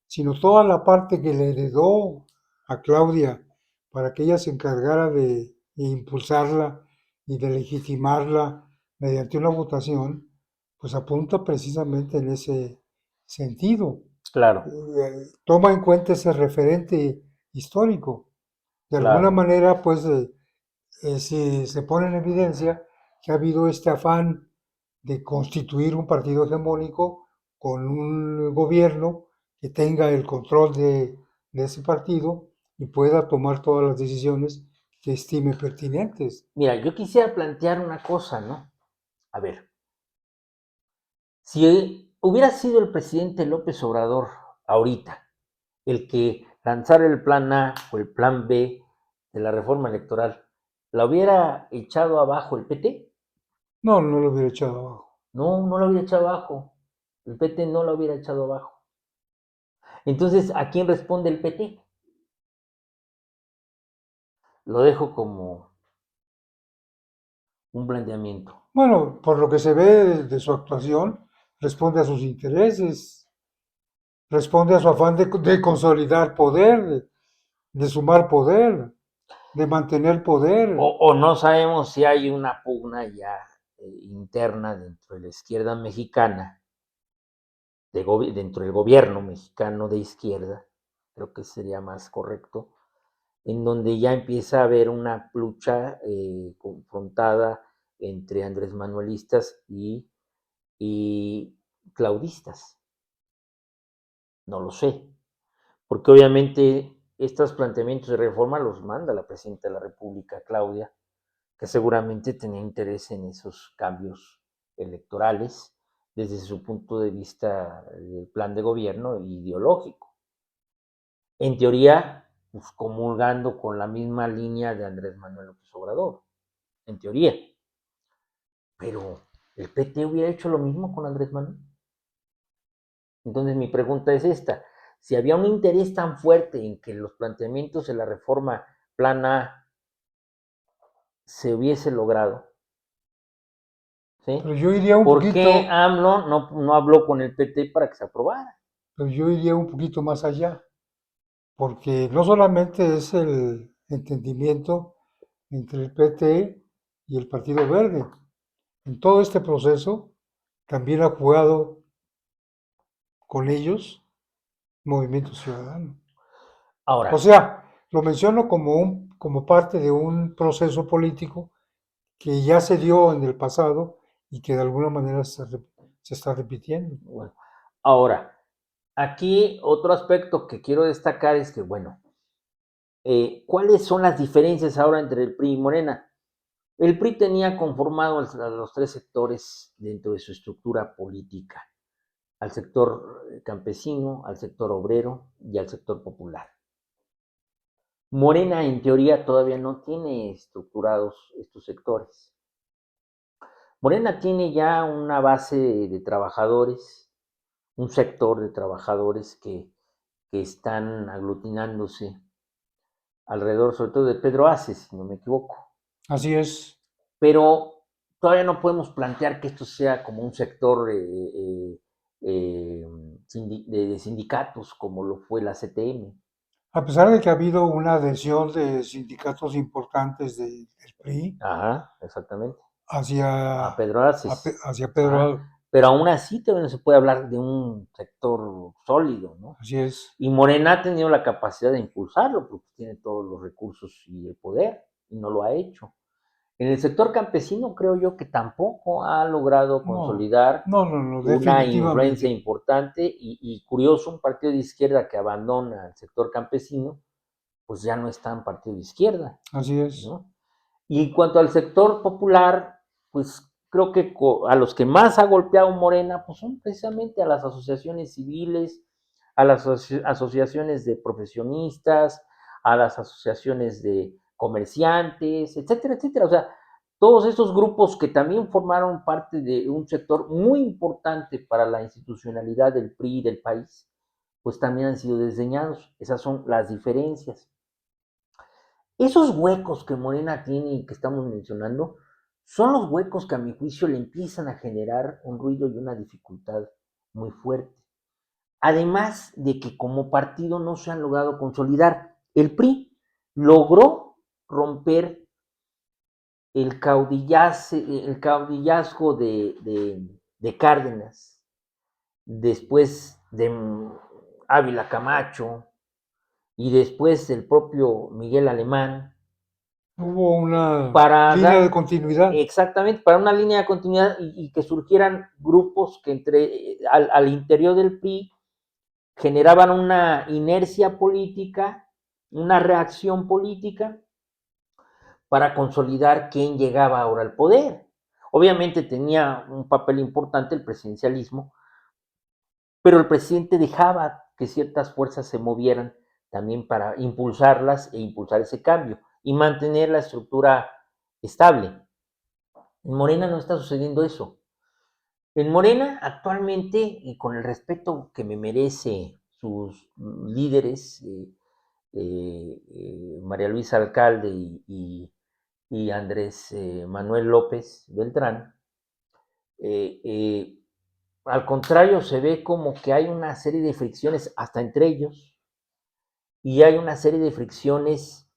C: sino toda la parte que le heredó a Claudia para que ella se encargara de impulsarla y de legitimarla mediante una votación, pues apunta precisamente en ese sentido.
B: Claro,
C: Toma en cuenta ese referente histórico. De alguna
B: claro.
C: manera, pues se pone en evidencia que ha habido este afán de constituir un partido hegemónico con un gobierno que tenga el control de ese partido y pueda tomar todas las decisiones que estime pertinentes.
B: Mira, yo quisiera plantear una cosa, ¿no? A ver, si hubiera sido el presidente López Obrador ahorita el que lanzara el plan A o el plan B de la reforma electoral, ¿la hubiera echado abajo el PT?
C: No, no lo hubiera echado abajo.
B: No, no la hubiera echado abajo. El PT no la hubiera echado abajo. Entonces, ¿a quién responde el PT? Lo dejo como un planteamiento.
C: Bueno, por lo que se ve de su actuación, responde a sus intereses, responde a su afán de consolidar poder, de sumar poder, de mantener poder.
B: O no sabemos si hay una pugna ya interna dentro de la izquierda mexicana, dentro del gobierno mexicano de izquierda, creo que sería más correcto, en donde ya empieza a haber una lucha confrontada entre Andrés Manuelistas y claudistas. No lo sé, porque obviamente estos planteamientos de reforma los manda la presidenta de la República, Claudia, que seguramente tenía interés en esos cambios electorales desde su punto de vista del plan de gobierno ideológico. En teoría, pues, comulgando con la misma línea de Andrés Manuel López Obrador, en teoría. Pero el PT hubiera hecho lo mismo con Andrés Manuel. Entonces mi pregunta es esta, si había un interés tan fuerte en que los planteamientos de la reforma Plan A se hubiese logrado, ¿sí?
C: Pero yo iría un
B: ¿Por qué
C: poquito,
B: AMLO no habló con el PT para que se aprobara?
C: pero yo iría un poquito más allá, porque no solamente es el entendimiento entre el PT y el Partido Verde. En todo este proceso también ha jugado con ellos Movimiento Ciudadano. O
B: Ahora,
C: sea, lo menciono como parte de un proceso político que ya se dio en el pasado y que de alguna manera se está repitiendo.
B: bueno, ahora, aquí otro aspecto que quiero destacar es que, bueno, ¿cuáles son las diferencias ahora entre el PRI y Morena? El PRI tenía conformado a los tres sectores dentro de su estructura política, al sector campesino, al sector obrero y al sector popular. Morena, en teoría, todavía no tiene estructurados estos sectores. Morena tiene ya una base de trabajadores, un sector de trabajadores que están aglutinándose alrededor, sobre todo de Pedro Aces, si no me equivoco.
C: Así es.
B: Pero todavía no podemos plantear que esto sea como un sector de sindicatos como lo fue la CTM.
C: A pesar de que ha habido una adhesión de sindicatos importantes del PRI
B: Ajá, exactamente.
C: hacia,
B: A Pedro Aces.
C: hacia
B: Ajá.
C: Pedro,
B: Pero aún así todavía no se puede hablar de un sector sólido, ¿no?
C: así es.
B: Y Morena ha tenido la capacidad de impulsarlo porque tiene todos los recursos y el poder y no lo ha hecho. En el sector campesino creo yo que tampoco ha logrado
C: No,
B: consolidar
C: no,
B: una influencia
C: definitivamente.
B: importante y curioso, un partido de izquierda que abandona el sector campesino, pues ya no está en partido de izquierda,
C: Así es.
B: ¿no? Y en cuanto al sector popular, pues creo que a los que más ha golpeado Morena, pues son precisamente a las asociaciones civiles, a las asociaciones de profesionistas, a las asociaciones de comerciantes, etcétera, etcétera. O sea, todos estos grupos que también formaron parte de un sector muy importante para la institucionalidad del PRI y del país, pues también han sido desdeñados. Esas son las diferencias. Esos huecos que Morena tiene y que estamos mencionando son los huecos que a mi juicio le empiezan a generar un ruido y una dificultad muy fuerte. Además de que como partido no se han logrado consolidar. El PRI logró romper el caudillazgo de Cárdenas, después de Ávila Camacho y después el propio Miguel Alemán.
C: Hubo una
B: Para
C: línea de
B: dar,
C: continuidad.
B: exactamente, para una línea de continuidad y que surgieran grupos que al interior del PRI generaban una inercia política, una reacción política para consolidar quién llegaba ahora al poder. Obviamente tenía un papel importante el presidencialismo, pero el presidente dejaba que ciertas fuerzas se movieran también para impulsarlas e impulsar ese cambio y mantener la estructura estable. En Morena no está sucediendo eso. En Morena actualmente, y con el respeto que me merece sus líderes, María Luisa Alcalde y Andrés Manuel López Beltrán, eh, eh, al contrario, se ve como que hay una serie de fricciones hasta entre ellos y hay una serie de fricciones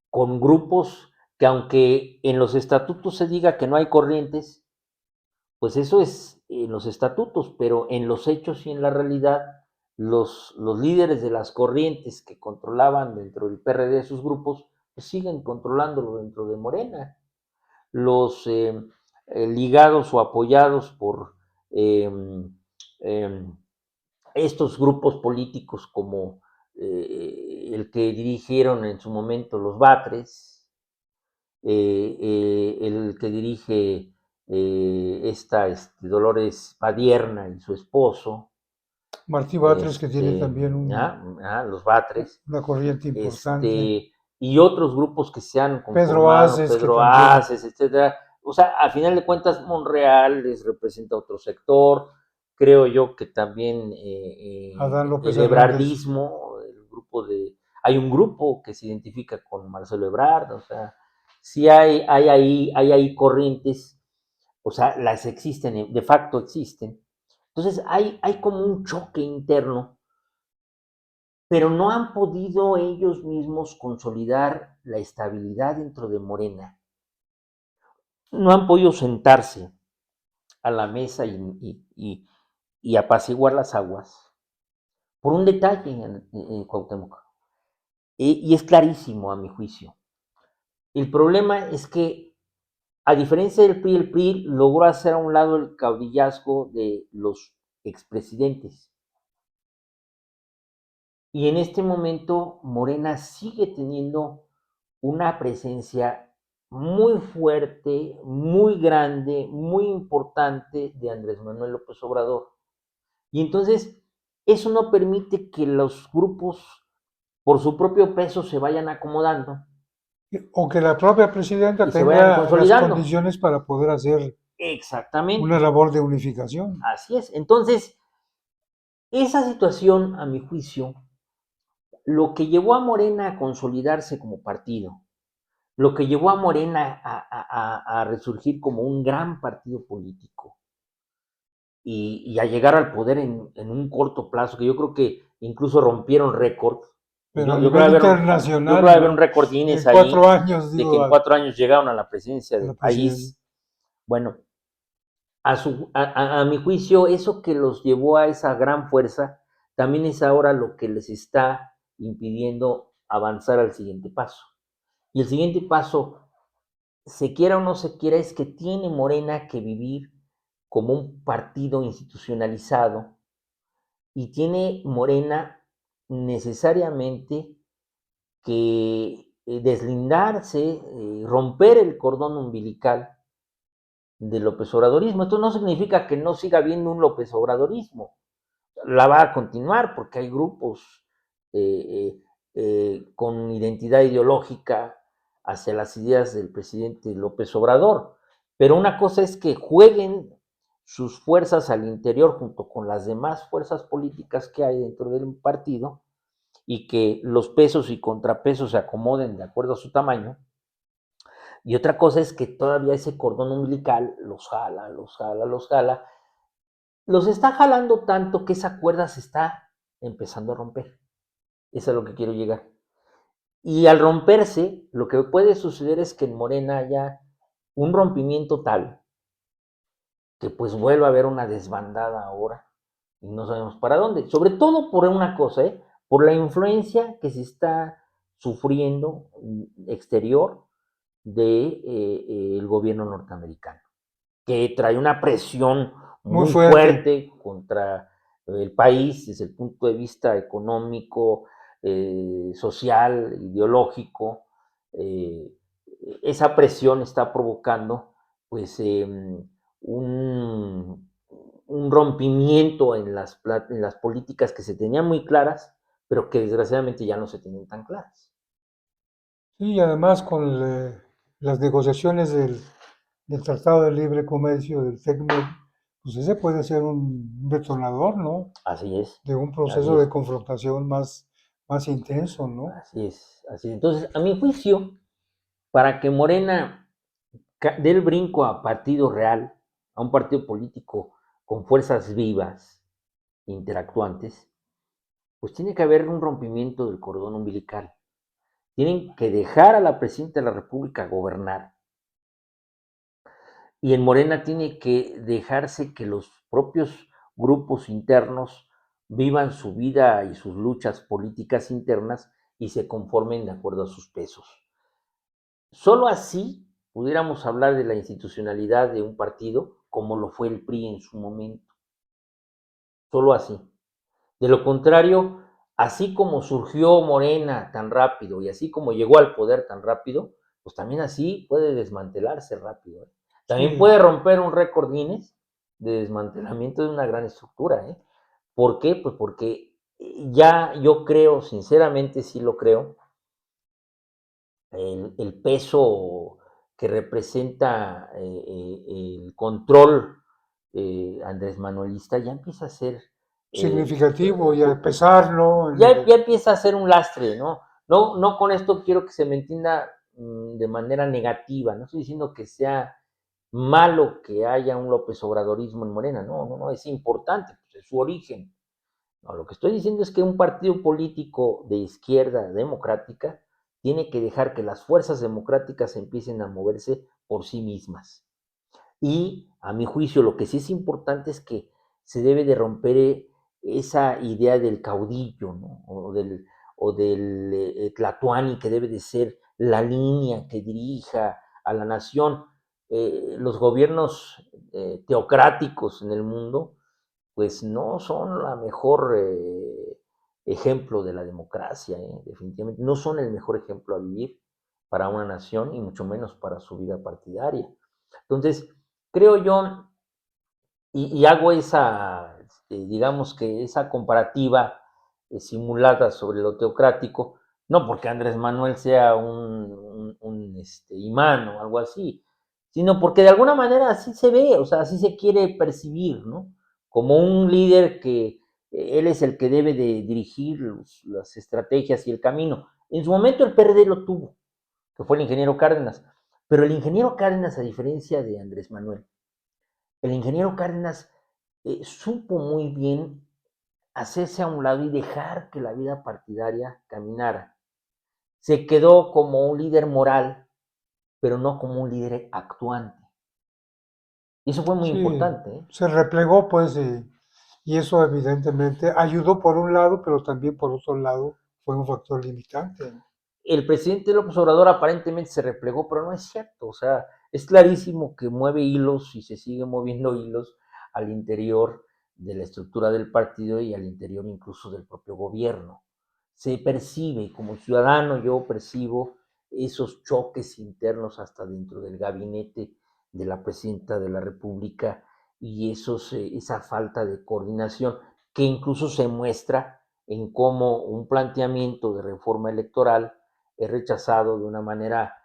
B: con grupos que aunque en los estatutos se diga que no hay corrientes, pues eso es en los estatutos, pero en los hechos y en la realidad, los líderes de las corrientes que controlaban dentro del PRD sus grupos, pues siguen controlándolo dentro de Morena. Los ligados o apoyados por eh, eh, estos grupos políticos como el que dirigieron en su momento los Batres, el que dirige Dolores Padierna y su esposo,
C: Martí Batres, que tiene también
B: los Batres,
C: una corriente importante.
B: y otros grupos que se han
C: Pedro
B: conformado,
C: Aces, que
B: Pedro
C: también.
B: Aces, etcétera. O sea, al final de cuentas, Monreal les representa otro sector. Creo yo que también
C: Adán López
B: el
C: Hernández.
B: ebrardismo, hay un grupo que se identifica con Marcelo Ebrard, o sea, sí hay ahí corrientes, o sea, las existen, de facto existen. Entonces hay como un choque interno, pero no han podido ellos mismos consolidar la estabilidad dentro de Morena. No han podido sentarse a la mesa y apaciguar las aguas por un detalle en Cuauhtémoc. Y es clarísimo a mi juicio. El problema es que, a diferencia del PRI, el PRI logró hacer a un lado el caudillazgo de los expresidentes. Y en este momento Morena sigue teniendo una presencia muy fuerte, muy grande, muy importante de Andrés Manuel López Obrador. Y entonces eso no permite que los grupos por su propio peso se vayan acomodando.
C: O que la propia presidenta
B: Y se vayan
C: tenga las
B: consolidando.
C: condiciones para poder hacer
B: Exactamente.
C: una labor de unificación.
B: Así es. Entonces, esa situación, a mi juicio, lo que llevó a Morena a consolidarse como partido, lo que llevó a Morena a resurgir como un gran partido político y a llegar al poder en un corto plazo, que yo creo que incluso rompieron récord.
C: Pero a
B: Yo creo
C: nivel
B: que
C: internacional,
B: va a haber un récord Guinness
C: en
B: ahí,
C: 4 años,
B: de
C: digo,
B: que en 4 años llegaron a la presidencia
C: a
B: del
C: la presidencia.
B: país. Bueno, a mi juicio, eso que los llevó a esa gran fuerza, también es ahora lo que les está impidiendo avanzar al siguiente paso. Y el siguiente paso, se quiera o no se quiera, es que tiene Morena que vivir como un partido institucionalizado y tiene Morena necesariamente que deslindarse, romper el cordón umbilical del López Obradorismo. Esto no significa que no siga habiendo un López Obradorismo, la va a continuar porque hay grupos con identidad ideológica hacia las ideas del presidente López Obrador. Pero una cosa es que jueguen sus fuerzas al interior junto con las demás fuerzas políticas que hay dentro del partido y que los pesos y contrapesos se acomoden de acuerdo a su tamaño. Y otra cosa es que todavía ese cordón umbilical los jala, los jala, los jala. Los está jalando tanto que esa cuerda se está empezando a romper. Eso es a lo que quiero llegar. Y al romperse, lo que puede suceder es que en Morena haya un rompimiento tal que pues vuelva a haber una desbandada ahora y no sabemos para dónde. Sobre todo por una cosa, por la influencia que se está sufriendo exterior del gobierno norteamericano, que trae una presión
C: Muy
B: muy
C: fuerte.
B: fuerte contra el país desde el punto de vista económico, social, ideológico. eh, Esa presión está provocando pues un rompimiento en las políticas que se tenían muy claras, pero que desgraciadamente ya no se tienen tan claras.
C: Sí, y además con las negociaciones del Tratado de Libre Comercio, del TECMEC, pues ese puede ser un detonador, ¿no?
B: Así es,
C: De un
B: así
C: proceso de
B: es,
C: confrontación más intenso, ¿no?
B: así es, así es. Entonces, a mi juicio, para que Morena dé el brinco a partido real, a un partido político con fuerzas vivas, interactuantes, pues tiene que haber un rompimiento del cordón umbilical. Tienen que dejar a la presidenta de la República gobernar. Y en Morena tiene que dejarse que los propios grupos internos vivan su vida y sus luchas políticas internas y se conformen de acuerdo a sus pesos. Solo así pudiéramos hablar de la institucionalidad de un partido como lo fue el PRI en su momento. Solo así. De lo contrario, así como surgió Morena tan rápido y así como llegó al poder tan rápido, pues también así puede desmantelarse rápido. También
C: Sí,
B: puede romper un récord Guinness de desmantelamiento de una gran estructura. ¿Por qué? Pues porque ya yo creo, sinceramente sí lo creo, el peso que representa el control Andrés Manuelista ya empieza a ser, eh,
C: significativo y a pesar, ¿no?
B: ya empieza a ser un lastre, ¿no? No, no con esto quiero que se me entienda de manera negativa, no estoy diciendo que sea malo que haya un López Obradorismo en Morena, no, no, no, es importante, pues, es su origen. No, lo que estoy diciendo es que un partido político de izquierda democrática tiene que dejar que las fuerzas democráticas empiecen a moverse por sí mismas. Y a mi juicio lo que sí es importante es que se debe de romper esa idea del caudillo, ¿no? O del tlatoani que debe de ser la línea que dirija a la nación. Los gobiernos teocráticos en el mundo pues no son la mejor ejemplo de la democracia, definitivamente. No son el mejor ejemplo a vivir para una nación y mucho menos para su vida partidaria. Entonces, creo yo, y hago esa, digamos que esa comparativa simulada sobre lo teocrático, no porque Andrés Manuel sea un imán o algo así, sino porque de alguna manera así se ve, o sea, así se quiere percibir, ¿no? Como un líder que él es el que debe de dirigir las estrategias y el camino. En su momento el PRD lo tuvo, que fue el ingeniero Cárdenas, pero el ingeniero Cárdenas, a diferencia de Andrés Manuel, el ingeniero Cárdenas supo muy bien hacerse a un lado y dejar que la vida partidaria caminara. Se quedó como un líder moral, pero no como un líder actuante. Y eso fue muy
C: sí,
B: importante.
C: se replegó pues y eso evidentemente ayudó por un lado, pero también por otro lado fue un factor limitante, ¿no?
B: El presidente López Obrador aparentemente se replegó, pero no es cierto. O sea, es clarísimo que mueve hilos y se sigue moviendo hilos al interior de la estructura del partido y al interior incluso del propio gobierno. Se percibe, como ciudadano yo percibo esos choques internos hasta dentro del gabinete de la presidenta de la República y esa falta de coordinación que incluso se muestra en cómo un planteamiento de reforma electoral es rechazado de una manera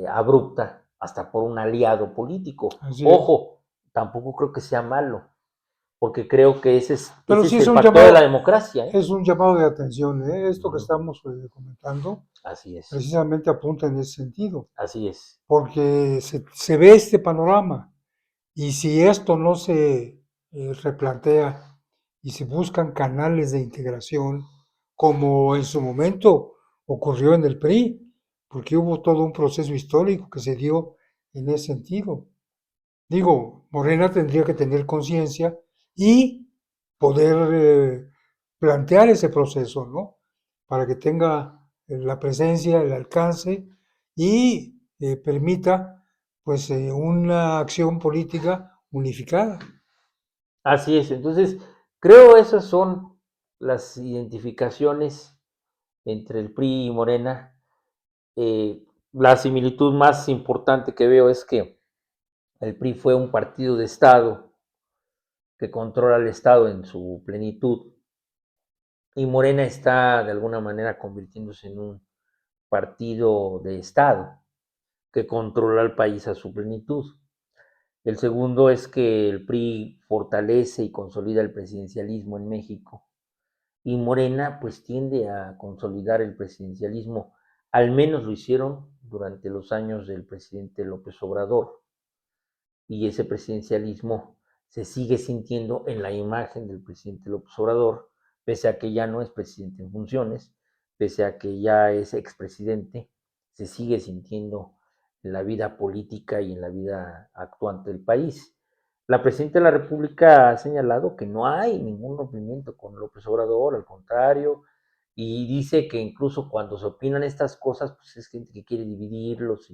B: abrupta hasta por un aliado político.
C: Así es.
B: Ojo, tampoco creo que sea malo, porque creo que
C: Pero
B: ese
C: sí
B: es
C: es
B: el
C: un
B: factor de la
C: llamado,
B: democracia, ¿eh?
C: es un llamado de atención, ¿eh? Esto que
B: Ujú.
C: estamos comentando
B: Así es,
C: precisamente apunta en ese sentido,
B: así es.
C: porque se ve este panorama y si esto no se replantea y se buscan canales de integración, como en su momento ocurrió en el PRI, porque hubo todo un proceso histórico que se dio en ese sentido. Digo, Morena tendría que tener conciencia y poder plantear ese proceso, ¿no? Para que tenga la presencia, el alcance y permita pues una acción política unificada.
B: Así es. Entonces, creo esas son las identificaciones entre el PRI y Morena. La similitud más importante que veo es que el PRI fue un partido de Estado que controla el Estado en su plenitud y Morena está de alguna manera convirtiéndose en un partido de Estado que controla el país a su plenitud. El segundo es que el PRI fortalece y consolida el presidencialismo en México y Morena pues tiende a consolidar el presidencialismo, al menos lo hicieron durante los años del presidente López Obrador, y ese presidencialismo se sigue sintiendo en la imagen del presidente López Obrador, pese a que ya no es presidente en funciones, pese a que ya es expresidente, se sigue sintiendo en la vida política y en la vida actuante del país. La presidenta de la República ha señalado que no hay ningún rompimiento con López Obrador, al contrario, y dice que incluso cuando se opinan estas cosas, pues es gente que quiere dividirlos.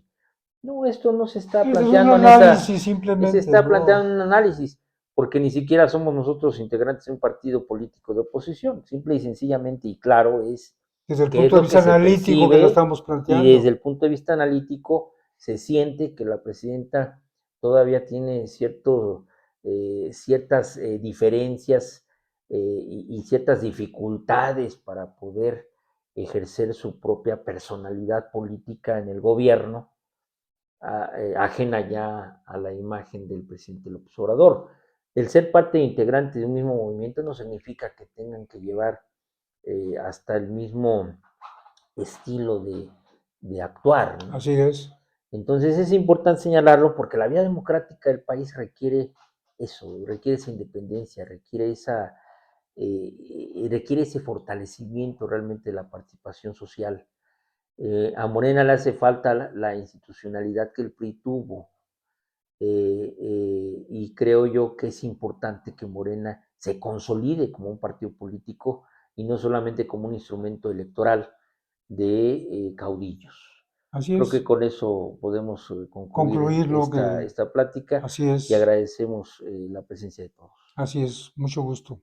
B: No, esto no se está
C: Ese es un
B: planteando
C: análisis
B: se
C: simplemente,
B: está
C: ¿no?
B: planteando un análisis, porque ni siquiera somos nosotros integrantes de un partido político de oposición, simple y sencillamente y claro es
C: Desde el
B: qué es
C: punto de
B: lo que
C: vista
B: se
C: analítico que lo
B: percibe
C: estamos
B: y desde
C: planteando.
B: el punto de vista analítico se siente que la presidenta todavía tiene ciertas diferencias y ciertas dificultades para poder ejercer su propia personalidad política en el gobierno, ajena ya a la imagen del presidente López Obrador. El ser parte integrante de un mismo movimiento no significa que tengan que llevar hasta el mismo estilo de actuar, ¿no?
C: Así es.
B: Entonces es importante señalarlo porque la vida democrática del país requiere eso, requiere esa independencia, requiere ese fortalecimiento realmente de la participación social. A Morena le hace falta la institucionalidad que el PRI tuvo, y creo yo que es importante que Morena se consolide como un partido político y no solamente como un instrumento electoral de caudillos.
C: Así
B: Creo que
C: es.
B: con eso podemos concluir
C: Concluir lo que
B: esta plática
C: así
B: y
C: es.
B: agradecemos la presencia de todos.
C: Así es. Mucho gusto.